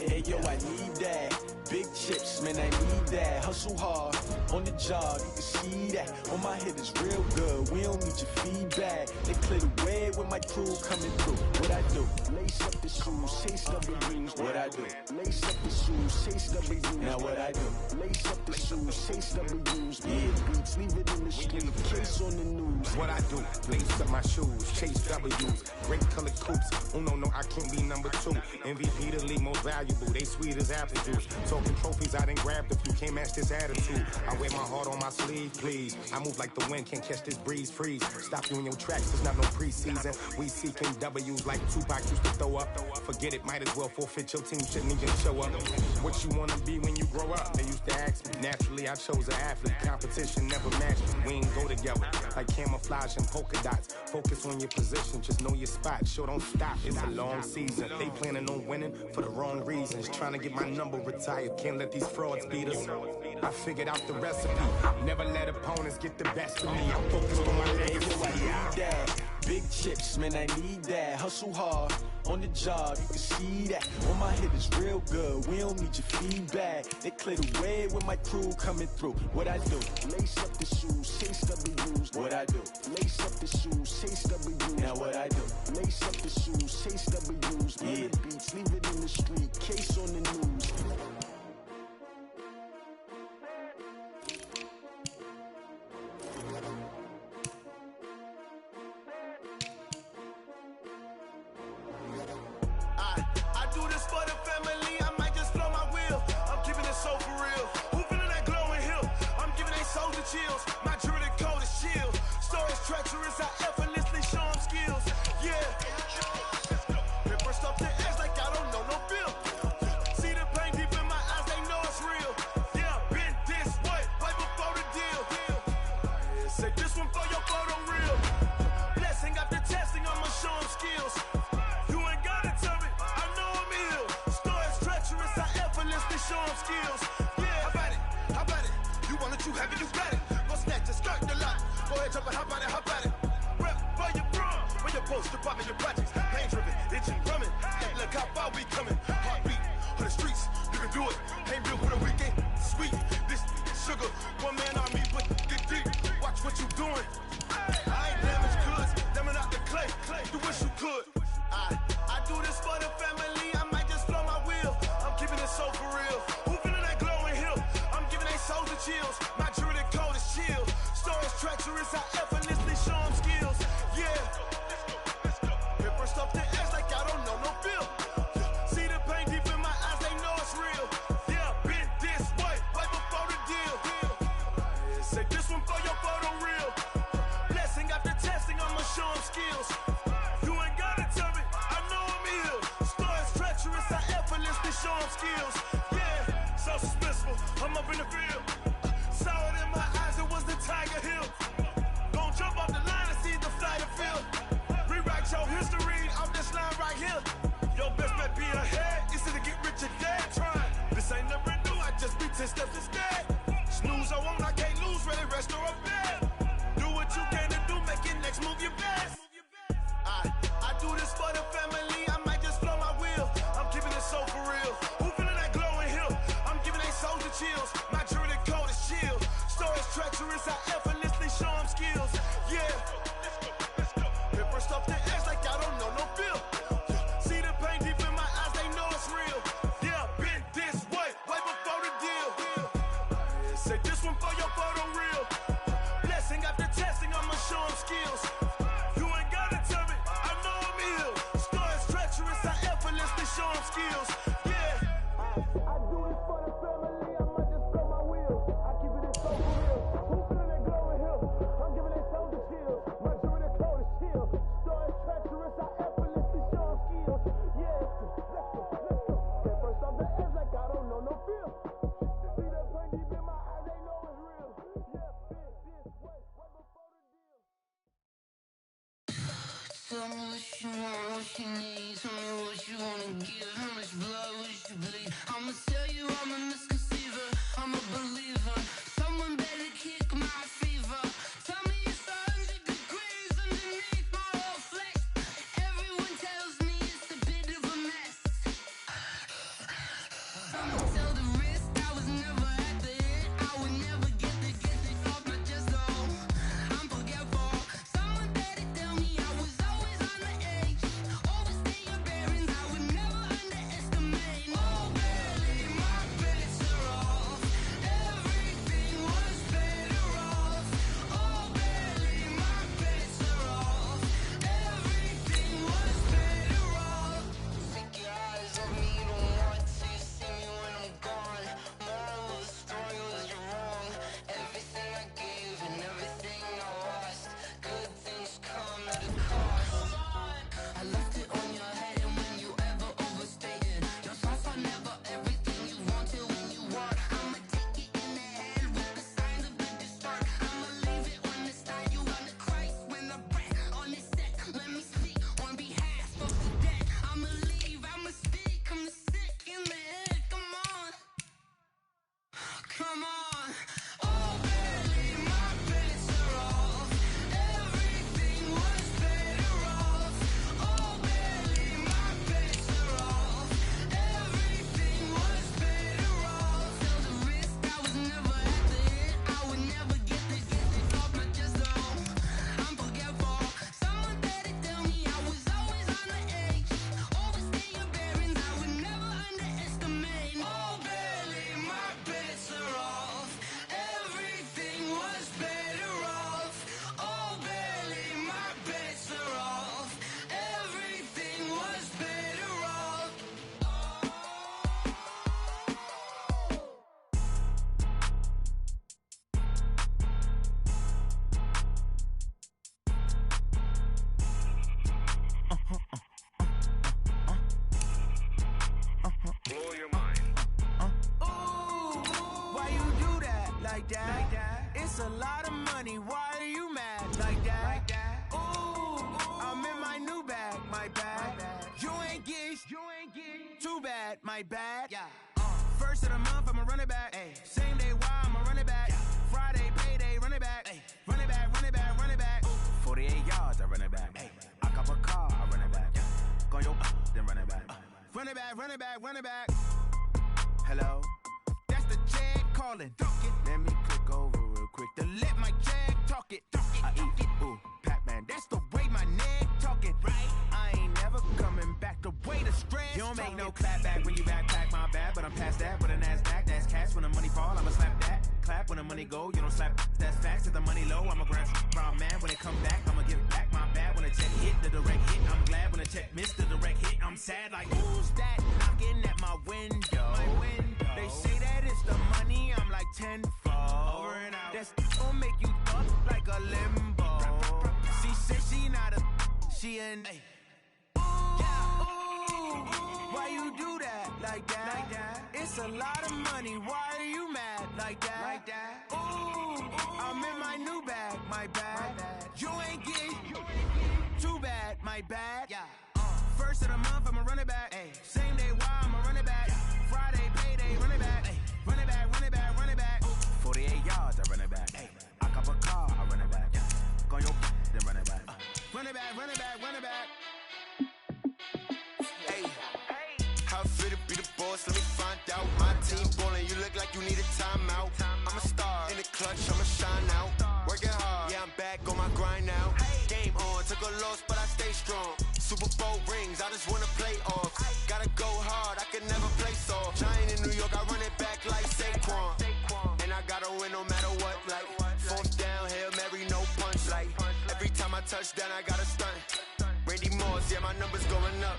Hey yo, I need that. Big chips, man, I need that. Hustle hard, on the job, you can see that. On my head is real good, we don't need your feedback. They clear the way with my crew coming through. What I do? Lace up the shoes, chase W's. What I do? Lace up the shoes, chase W's. Now what I do? Lace up the shoes, chase W's. Yeah, beats, leave it in the street, case on the news. What I do? Lace up my shoes, chase W's. Great colored coops. Oh no, I can't be number 2. MVP the league most valuable. They sweet as apple juice. Talking trophies, I didn't grab the few. Can't match this attitude. I wear my heart on my sleeve, please. I move like the wind, can't catch this breeze, freeze. Stop you in your tracks, there's not no preseason. We seeking W's like Tupac used to throw up. Forget it, might as well forfeit. Your team shouldn't even show up. What you wanna be when you grow up? They used to ask me. Naturally, I chose an athlete. Competition never matched me. We ain't go together like camouflage and polka dots. Focus on your position, just know your spot. Show don't stop, it's a long season. They planning on winning for the wrong reasons. Trying to get my number retired, can't let these frauds beat us. I figured out the recipe. Never let opponents get the best of me. I'm focused on my legacy. Big chips, man, I need that. Hustle hard, on the job, you can see that. On my head is real good, we don't need your feedback. They clear the way with my crew coming through. What I do? Lace up the shoes, chase W's. What I do? Lace up the shoes, chase W's. Now what I do? Lace up the shoes, chase W's. Yeah, beats, leave it in the street, case on the news. Chills. My jewelry code is chill. Storage treacherous, I effortlessly show them skills. Yeah. Paper stuff to act like I don't know no bill. See the pain deep in my eyes, they know it's real. Yeah, been this way, right before the deal. Say this one for your photo real. Blessing after testing, I'ma show them skills. You ain't gotta tell me, I know I'm ill. Storage treacherous, I effortlessly show them skills. Yeah, how about it? How about it? You want it, you have it, you got it. Go snatch it, skirt the lot. Go ahead, jump it, hop on it, hop on it. Rep. projects, pain driven, itching, drumming. Hey, look how far we coming. Heartbeat for the streets, you can do it. Ain't real for the weekend, sweet. This sugar, one man army, but get deep. Watch what you doing. I ain't damaged goods, damn it out the clay. You wish you could. I do this for the family. I might just blow my wheel. I'm keeping it so for real. Who feeling that glowing hill? I'm giving they souls the chills. My jewelry cold is chill. Stories treacherous, I effortlessly show them skills. Yeah. Hit first off the edge like I don't know no feel. See the pain deep in my eyes, they know it's real. Yeah, been this way, right before the deal. Say this one for your photo real. Blessing after testing, I'ma show them skills. You ain't gotta tell me, I know I'm ill. Stories treacherous, I effortlessly show them skills. Yeah, so suspenseful, I'm up in the field. Saw it in my eyes, it was the Tiger Hill. Gon' jump off the line and see the flight of field. Rewrite your history off this line right here. Your best bet be ahead, easy to get rich or dead trying. This ain't never new, I just be 10 steps instead. Snooze I won't, I can't lose, ready, rest or a bed. Do what you can to do, make your next move your best. I do this for the family, I might just blow my wheel. I'm keeping it so for real. Who feeling that glowing hill? I'm giving they souls the chills. My jewelry cold is chill. Stories treacherous, I effortlessly show them skills. Yeah. Hit first off the edge like I don't know no feel. See the pain deep in my eyes, they know it's real. Yeah, been this way, way before the deal. Say this one for your photo real. Blessing after testing, I'ma show them skills. You ain't gotta tell me, I know I'm ill. Stories treacherous, I effortlessly show them skills. Yeah. I do this for the family, I might just blow my wheel. I keep it so for real. Who feeling that glowing hill? I'm giving they souls the chills. My jewelry cold is chill. Stories treacherous, I effortlessly show them skills. Yeah, let's go. Get first off the edge like I don't know no feel. See the pain deep in my eyes, they know it's real. Yeah, been this way, way before the deal. Tell me what you want, what you need. Tell me what you wanna give. How much blood would you bleed? I'ma tell you I'm a misconceiver. I'm a believer. Someone better kick my fever. Tell me it's 100 degrees underneath my whole flesh. Everyone tells me it's a bit of a mess. I'ma tell the risk I was never at the end. I would never get this off my chest though. I'm forgetful. Someone better tell me I was always on the edge. Overstay your bearings, I would never underestimate. Oh, barely my bets are off. Everything was better off. Oh, barely my bets are off. Everything was better off. Take your eyes off me, you don't want to see me when I'm gone. Moral of the story was you're wrong. Everything I gave and everything I lost. Good things come at a cost. I left it on your head, and when you ever overstated, your thoughts are never everything you wanted when you want. I'ma take it in the head with the signs of the distort. I'ma leave it on the side. You on the Christ when the breath on this set. Let me speak on behalf of the dead. I'ma leave, I'ma speak. I'm sick in the head. Come on, come on. Oh, barely my bets are off. Everything was better off. Oh, barely my bets are off. Everything was better off. Tell the risk I was never at the end. I would never get this off my chest though. I'm forgetful. Someone better tell me I was always on the edge. Overstay your bearings, I would never underestimate. Oh, barely my bets are off. Everything was better off. Oh, barely my bets are off. Everything was better off. Blow your mind. Why you do that like that? It's a lot of money. Why are you mad like that? Ooh, I'm in my new bag, my bad. You ain't get too bad, my bad. First of the month, I'ma run it back. Same day, why I'ma run it back. Friday, payday, run it back. Run it back, run it back, run it back. 48 yards, I run it back. I cop a car, I run it back. Run it back, run it back, run it back. Hello? That's the Jag calling. Let me click over real quick to let my Jag talk it. I eat it, ooh, Pac-Man. That's the way my neck talking. Right? I ain't never coming back. The way the stress. You don't make no clap back when you backpack, my bad. But I'm past that with a NASDAQ. That's cash when the money fall. I'ma slap that. Clap when the money go. You don't slap. That's facts. If the money low, I'ma grab brown man. When it come back, I'ma give back my bad. When the check hit, the direct hit. I'm glad when the check missed the direct hit. I'm sad like who's that knocking at my window? They say that it's the money. I'm like tenfold. Over and out. That's gonna make you up like a limbo. She said she not a. She an. Why you do that like that? It's a lot of money. Why are you mad like that? Ooh, I'm in my new bag, my bad. You ain't getting too bad, my bad. First of the month, I'ma run it back. Same day, why I'ma run it back. Friday, payday, run it back. Run it back, run it back, run it back. 48 yards, I run it back. I cop a car, I run it back. Go on your then run it back. Run it back, run it back, run it back. How fit to be the boss, let me find out. My team ballin', you look like you need a timeout. I'm a star, in the clutch, I'ma shine out. Working hard, yeah, I'm back on my grind now. Game on, took a loss, but I stay strong. Super Bowl rings, I just wanna play off. Gotta go hard, I can never play soft. Giant in New York, I run it back like Saquon. And I gotta win no matter what, like fourth down, Hail Mary, no punch. Like every time I touch down, I gotta stunt. Randy Moss, yeah, my numbers going up.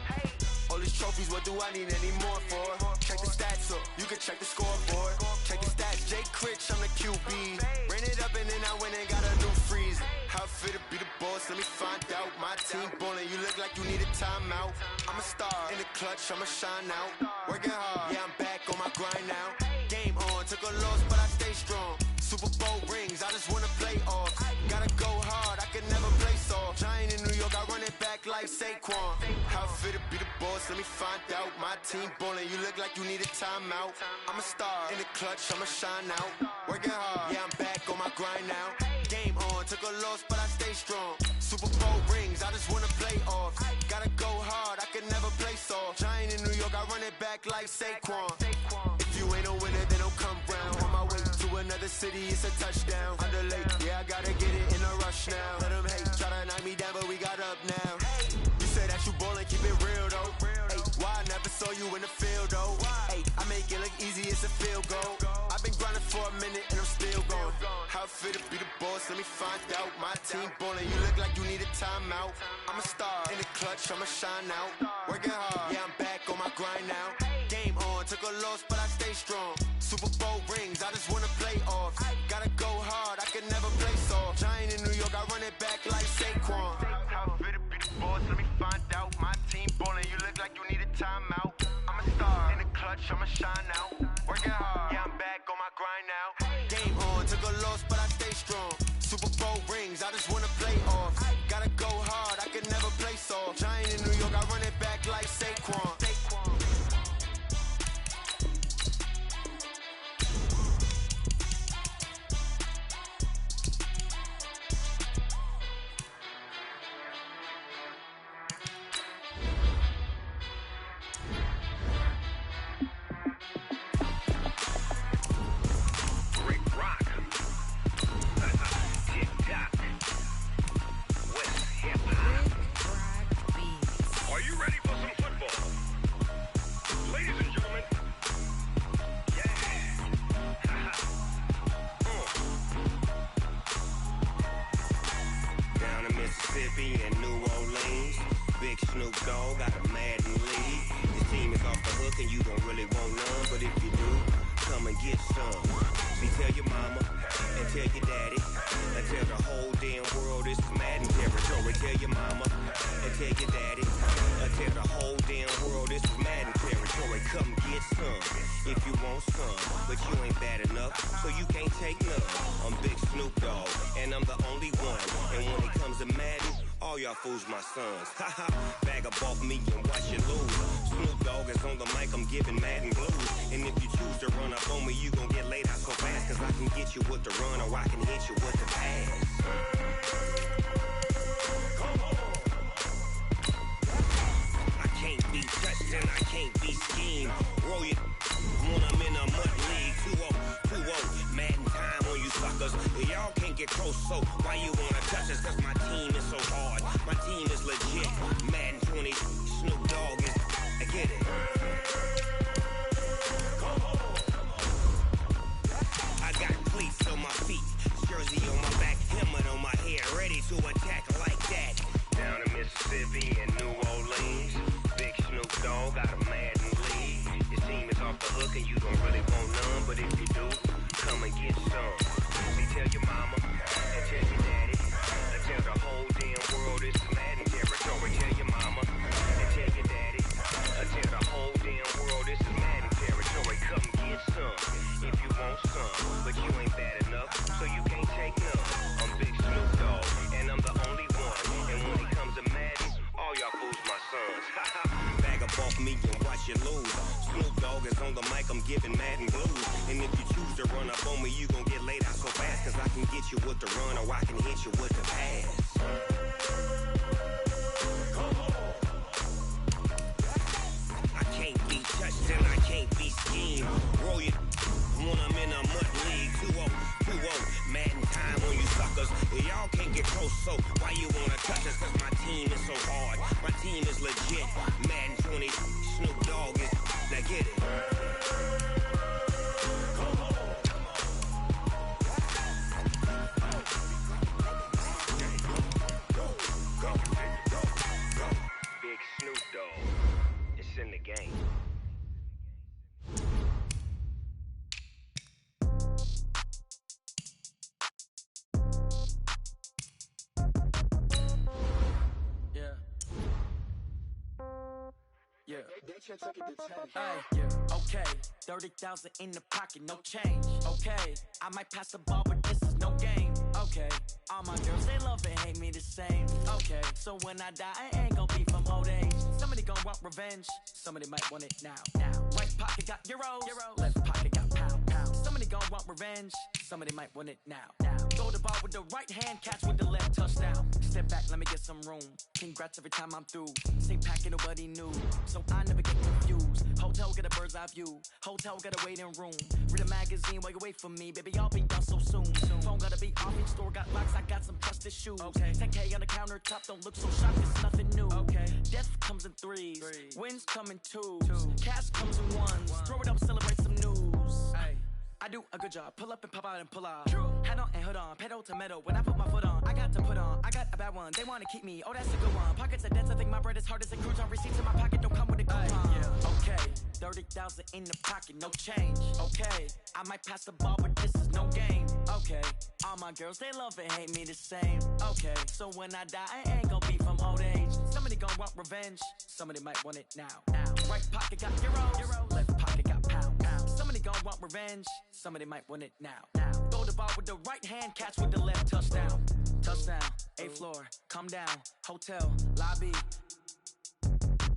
All these trophies, what do I need any more for? Check the stats up, you can check the scoreboard. Check the stats, Jake Critch, I'm the QB. Ran it up and then I went and got a new freeze. How fit to be the boss, let me find out. My team ballin', you look like you need a timeout. I'm a star, in the clutch, I'ma shine out. Working hard, yeah, I'm back on my grind now. Game on, took a loss, but I stay strong. Super Bowl rings, I just wanna play off. Gotta go hard, I can never play soft. Giant in New York, I run it back like Saquon. How fit to be the boss, let me find out. My team ballin', you look like you need a timeout. I'm a star, in the clutch, I'ma shine out. Working hard, yeah, I'm back on my grind now. Game on, took a loss, but I stay strong. Super Bowl rings, I just wanna play off. Gotta go hard, I can never play soft. Giant in New York, I run it back like Saquon. If you ain't a winner, then don't come round. On my way to another city, it's a touchdown. Underlay, yeah, I gotta get it in a rush now. Let them hate, try to knock me down, but we got up now. You say that you ballin', keep it real though. Hey, why I never saw you in the field though? Hey, I make it look easy, it's a field goal. I've been grinding for a minute and I'm still going. How fit to be the boss, let me find out. My team ballin', you look like you need a timeout. I'm a star, in the clutch, I'ma shine out. Working hard, yeah, I'm back on my grind now. Game on, took a loss, but I stay strong. Super Bowl rings, I just wanna play off. Gotta go hard, I can never play soft. Giant in New York, I run it back like Saquon. How fit to be the boss, let me find out. My team ballin', you look like you need a timeout. I'm a star, in the clutch, I'ma shine out. Working hard, yeah, I'm back on my grind now. Game on, took a loss, but I stay strong. Super Bowl rings, I just wanna play off. Gotta go hard, I can never play soft. Giant in New York, I run it back like Saquon. Fools my sons. Haha, bag up off me and watch you lose. Snoop Dogg is on the mic, I'm giving Madden blues. And if you choose to run up on me, you gon' get laid out so fast. Cause I can get you with the run or I can hit you with the pass. Come on. I can't be touched and I can't be schemed. Roll your when I'm in a mud league. 2-0, Madden time on you suckers. Y'all can't get close, so why you wanna touch us? Cause my team is so hard. My team is legit. Madden 20, Snoop Dogg is. I get it. I got cleats on my feet, jersey on my back, helmet on my head, ready to attack like that. Down in Mississippi and New Orleans, Big Snoop Dogg got a Madden league. Your team is off the hook and you don't really want none, but if you do, come and get some. See, tell your mama and tell your daddy, and tell the whole damn world it's Madden territory. Tell your mama and tell your daddy, and tell the whole damn world it's Madden territory. Come get some if you want some, but you ain't bad enough, so you can't take none. I'm Big Snoop Dogg, and I'm the only one. And when it comes to Madden, all y'all fools my sons. Bag up off me and watch you lose. Snoop Dogg is on the mic, I'm giving Madden blues. And if you choose to run up on me, you gon' get laid out so fast. Cause I can get you with the run or I can hit you with the pass. I can't be touched and I can't be schemed. Roll your when I'm in a mud league. 2-0, Madden time on you suckers. Y'all can't get close, so why you wanna touch us? Cause my team is so hard. My team is legit. Madden 20, Snoop Dogg is. Now get it. Big Snoop Dogg. It's in the game. Yeah. Hey, yeah, okay. 30,000 in the pocket, no change. Okay, I might pass the ball, but this is no game. Okay, all my girls, they love and hate me the same. Okay, so when I die, I ain't gon' be from old age. Somebody gon' want revenge, somebody might want it now. Right pocket got euros, left pocket got pound. Somebody gon' want revenge, somebody might want it now. Throw the ball with the right hand, catch with the left, touchdown. Step back, let me get some room. Congrats every time I'm through. Same packet, nobody knew, so I never get confused. Hotel get a bird's eye view. Hotel got a waiting room. Read a magazine while you wait for me, baby. I'll be done so soon. Phone gotta be off, each store got locks. I got some trusted shoes. Okay. 10K on the countertop, don't look so shocked. It's nothing new. Okay. Death comes in threes. Wins come in twos. Cash comes in ones. Throw it up, celebrate some news. Ay. I do a good job. Pull up and pop out and pull out. Head on and hood on. Pedal to metal. When I put my foot on, I got to put on. I got a bad one. They want to keep me. Oh, that's a good one. Pockets are dense. I think my bread is hard as a crouton. Receipts in my pocket don't come with a coupon. Okay. 30,000 in the pocket. No change. Okay. I might pass the ball, but this is no game. Okay. All my girls, they love and hate me the same. Okay. So when I die, I ain't gon' be from old age. Somebody gon' want revenge. Somebody might want it now. Right pocket got euros. Left pocket got pound. Somebody gon' want revenge. Somebody might want it now. Throw the ball with the right hand, catch with the left, touchdown. Touchdown, 8th floor, come down, hotel, lobby.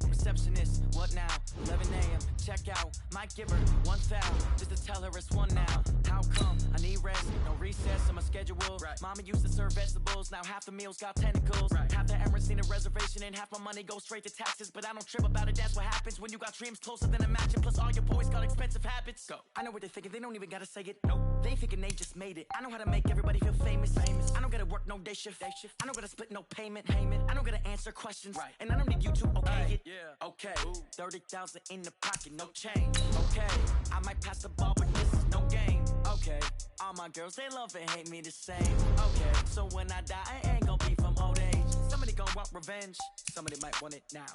Receptionist, what now? 11 a.m., check out. Might give her 1 foul, just to tell her it's one now. How come? I need rest, no recess in my schedule. Mama used to serve vegetables, now half the meals got tentacles. Half the Emirates need a reservation and half my money goes straight to taxes. But I don't trip about it, that's what happens when you got dreams closer than a match. And plus all your boys got expensive habits. Go. I know what they're thinking, they don't even gotta say it. Nope. They ain't thinking they just made it. I know how to make everybody feel famous. I don't gotta work no day shift. I don't gotta split no payment. I don't gotta answer questions. And I don't need you to okay it. Okay, 30,000 in the pocket, no change. Okay, I might pass the ball, but this is no game. Okay, all my girls, they love and hate me the same. Okay, so when I die, I ain't gon' be from old age. Somebody gon' want revenge, somebody might want it now.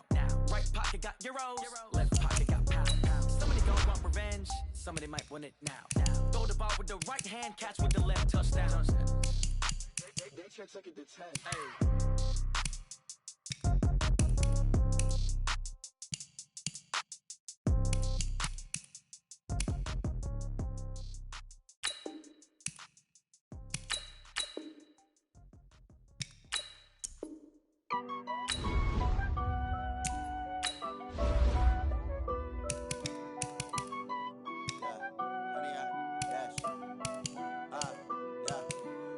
Right pocket got euros, left pocket got pound. Somebody gon' want revenge, somebody might want it now. Throw the ball with the right hand, catch with the left, touchdown. They took it to 10. Hey.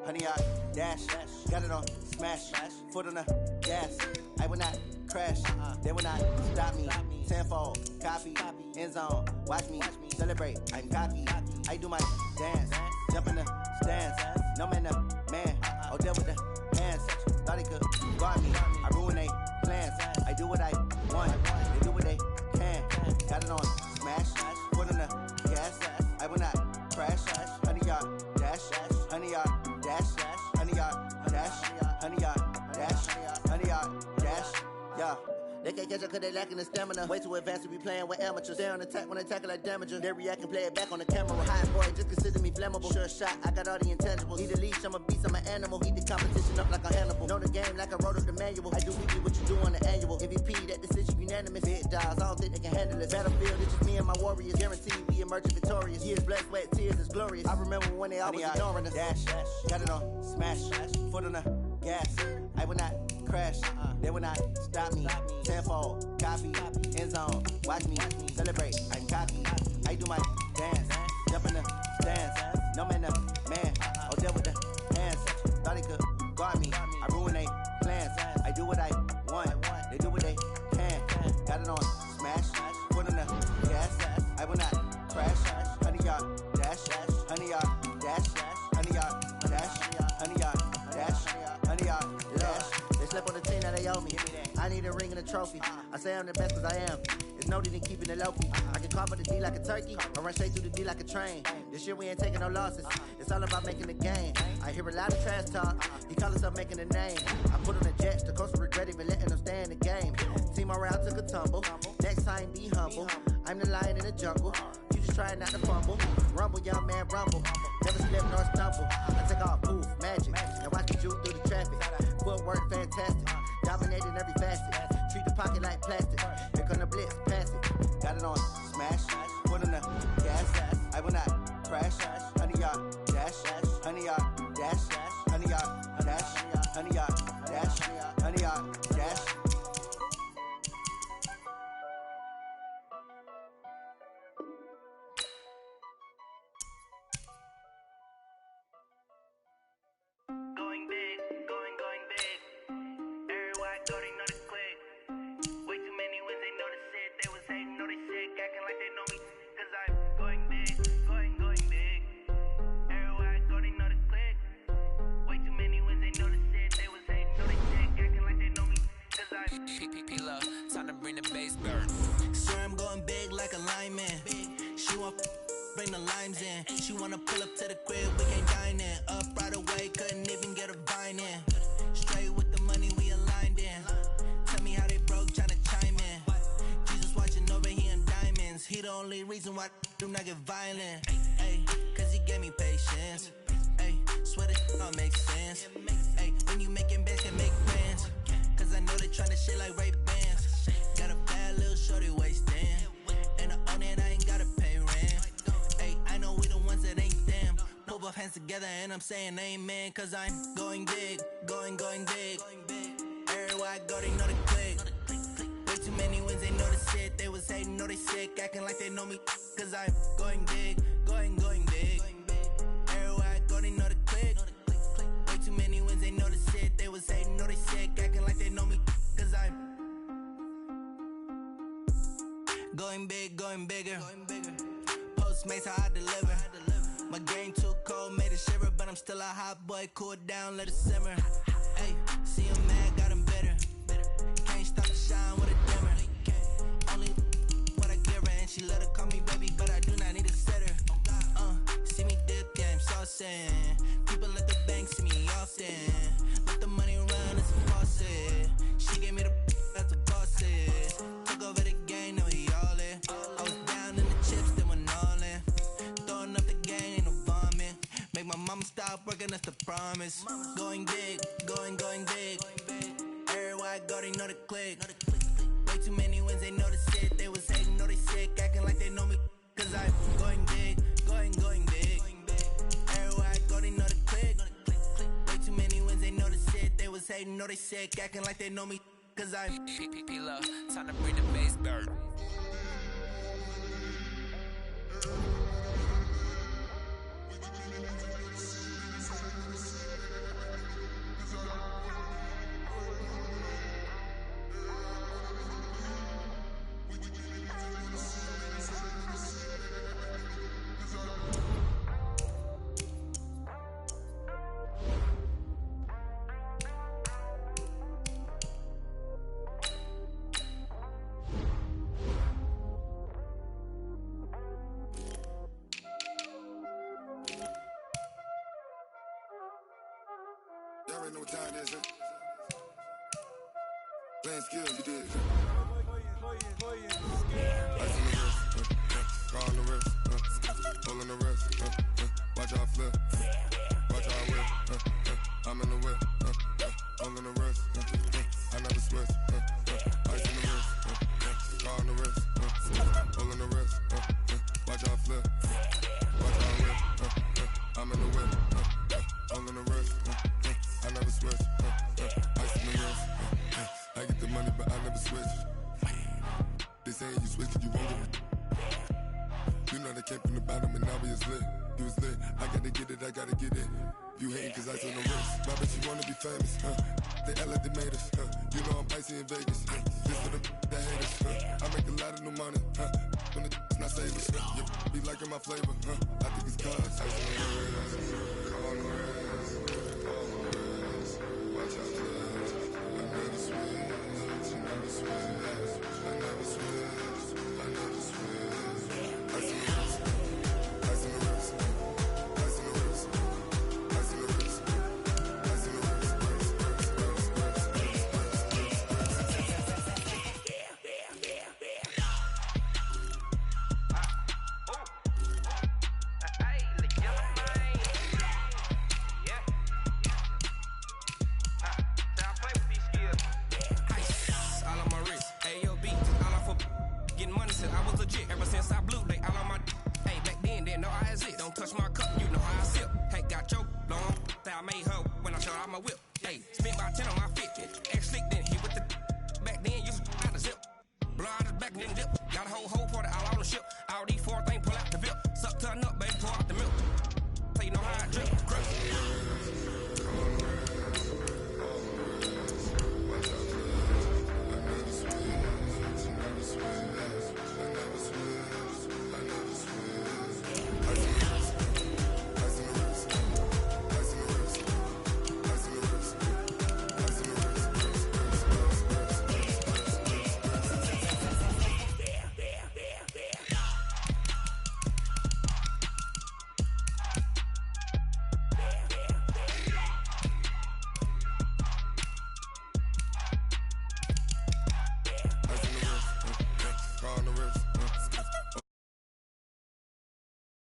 Honey, I dash, got it on smash, foot on the gas. I will not crash, they will not stop me. tenfold, copy, end zone, watch me celebrate, I'm cocky, I do my dance, jump in the stands, no man up, man, Odell with the hands, thought he could guard me, I ruin they plans, I do what I want, they do what they can, got it on smash, put on the gas, I will not crash, 100 yard dash, 100 yard dash, 100 yard dash, 100 yard dash, 100 yard dash, yeah. They can't catch up cause they lacking the stamina. Way too advanced to be playing with amateurs. Stay on attack when they tackle like damager. They react and play it back on the camera. High boy, just consider me flammable. Sure shot, I got all the intangibles. Need a leash, I'm a beast, I'm an animal. Heat the competition up like a Hannibal. Know the game like I wrote up the manual. I do weekly what you do on the annual. MVP, that decision unanimous. Big dials, I don't think they can handle it. Battlefield, it's just me and my warriors. Guaranteed we emerging victorious. Years, blood, sweat, tears, it's glorious. I remember when they always ignoring us. Dash, got it on smash, foot on the gas. I will not crash, they will not stop me. Tenfold, copy, end zone, watch me celebrate, I'm cocky, I do my dance, jump in the stands, no man up, man, Odell with the hands, thought he could guard me, I ruin they plans, I do what I want, they do what they can, got it on smash, put on the gas, I will not crash, 100 yard dash, 100 yard dash, 100 yard dash, 100 yard dash, 100 yard dash. They slept on the team, now they owe me. I need a ring and a trophy. I say I'm the best cause I am. It's no need in keeping it low-key. I can carve the D like a turkey, or run straight through the D like a train. This year we ain't taking no losses. It's all about making the game. I hear a lot of trash talk. He call us up making a name. I put on the Jets. The coach will regret even letting them stay in the game. Team around took a tumble. Next time be humble. I'm the lion in the jungle. You just trying not to fumble. Rumble, young man, rumble. Never slip nor stumble. I take off, poof, magic. Now watch me juke through the traffic. Footwork fantastic. Dominating every facet. Treat the pocket like plastic. Here come the blitz, pass it. Got it on smash. Put on the gas. I will not crash. 100 yard dash. 100 yard dash. 100 yard dash. 100 yard dash. 100 yard dash. Going big, going big. Everywhere I go, they know the click. Way too many wins, they know the shit. They was hating, know they sick, acting like they know me. Cause I'm going big, going big. Everywhere I go, they know the click. Way too many wins, they know the shit. They was hating, know they sick, acting like they know me. Cause I'm P-Love, time to bring the bass burn. Swear I'm going big like a lineman. She want bring the limes in. She wanna pull up to the crib, we can't dine in. Up right away, couldn't even get a vine in. Straight with the money we aligned in. Tell me how they broke, tryna chime in. Jesus watching over here in diamonds. He the only reason why do not get violent. Ay, cause he gave me patience. Ay, swear this all makes sense. Ay, when you making bands can make plans. Cause I know they tryna shit like Ray Bans. Got a bad little shorty wasting. And I own it, I ain't gotta pay rent. Ay, I know we the ones that ain't them. Pull both hands together and I'm saying amen. Cause I'm going big, going big. Everywhere I go, they know the click. Way too many wins, they know the shit. They was hating, know they sick, acting like they know me. Cause I'm going big, going big. Everywhere I go, they know the click. Way too many wins, they know the shit. They was hating, know they sick, acting like they know me. Cause I'm going big, going bigger. Postmates, how I deliver. My game too cold, made it shiver, but I'm still a hot boy. Cool it down, let it simmer. Hey, see him mad, got him bitter. Can't stop the shine with a dimmer. Only what I give her, and she let her call me baby, but I do not need a sitter. See me dip, yeah, I'm saucing. People at the bank see me often. Let the money run, it's a faucet. She gave me the that's a boss it. Took over the game, now we all in. I was down in the chips, then went all in. Throwing up the game, ain't no vomit. Make my mama stop working, that's the promise. Going big, going big. Everywhere I go, they know the click. Way too many wins, they know the shit. They was hating, know they sick, acting like they know me. Cause I'm going big, going big. Everywhere I go, they know the click. Way too many wins, they know the shit. They was hating, know they sick, acting like they know me. Cause I'm P-Love, time to bring the bass burn. already know what time it is, huh? Playing skills, you did. Ice on the wrist, car on the wrist, pull on the wrist, watch how I flip, watch how I whip, I'm in the whip, pull on the wrist, I never switch, ice on the wrist, car on the wrist, pull on the wrist, watch how I flip, watch how I whip, I'm in the whip, pull on the wrist, I never switch, ice on the wrist, I get the money but I never switch. They saying you switch and you won't get it. You know they came from the bottom and now we is lit. You was lit, I gotta get it, I gotta get it. You hating cause ice on the wrist. My bitch, you wanna be famous, They act like they made us, You know I'm icy in Vegas, This for the that hate us, I make a lot of new money, When it's not savers, You be liking my flavor, I think it's cause ice on the wrist, on the wrist, on the wrist. Watch out, cuz I never switch, I never switch, I never switch, I never switch. Ice on the wrist, ice on the wrist, ice on the wrist, ice on the wrist, ice on the wrist, all on my wrist, AOB, all off of getting money since I was legit. Ever since I blew, they all on my. Hey, back then, didn't know I exist. Don't touch my cup, you know how I sip. Hey, got your long, that I made her when I showed out my whip. Hey, spent about 10 on my 50. Ex slick, then hit with the. Back then, you out of zip. Blow out his back and then dip.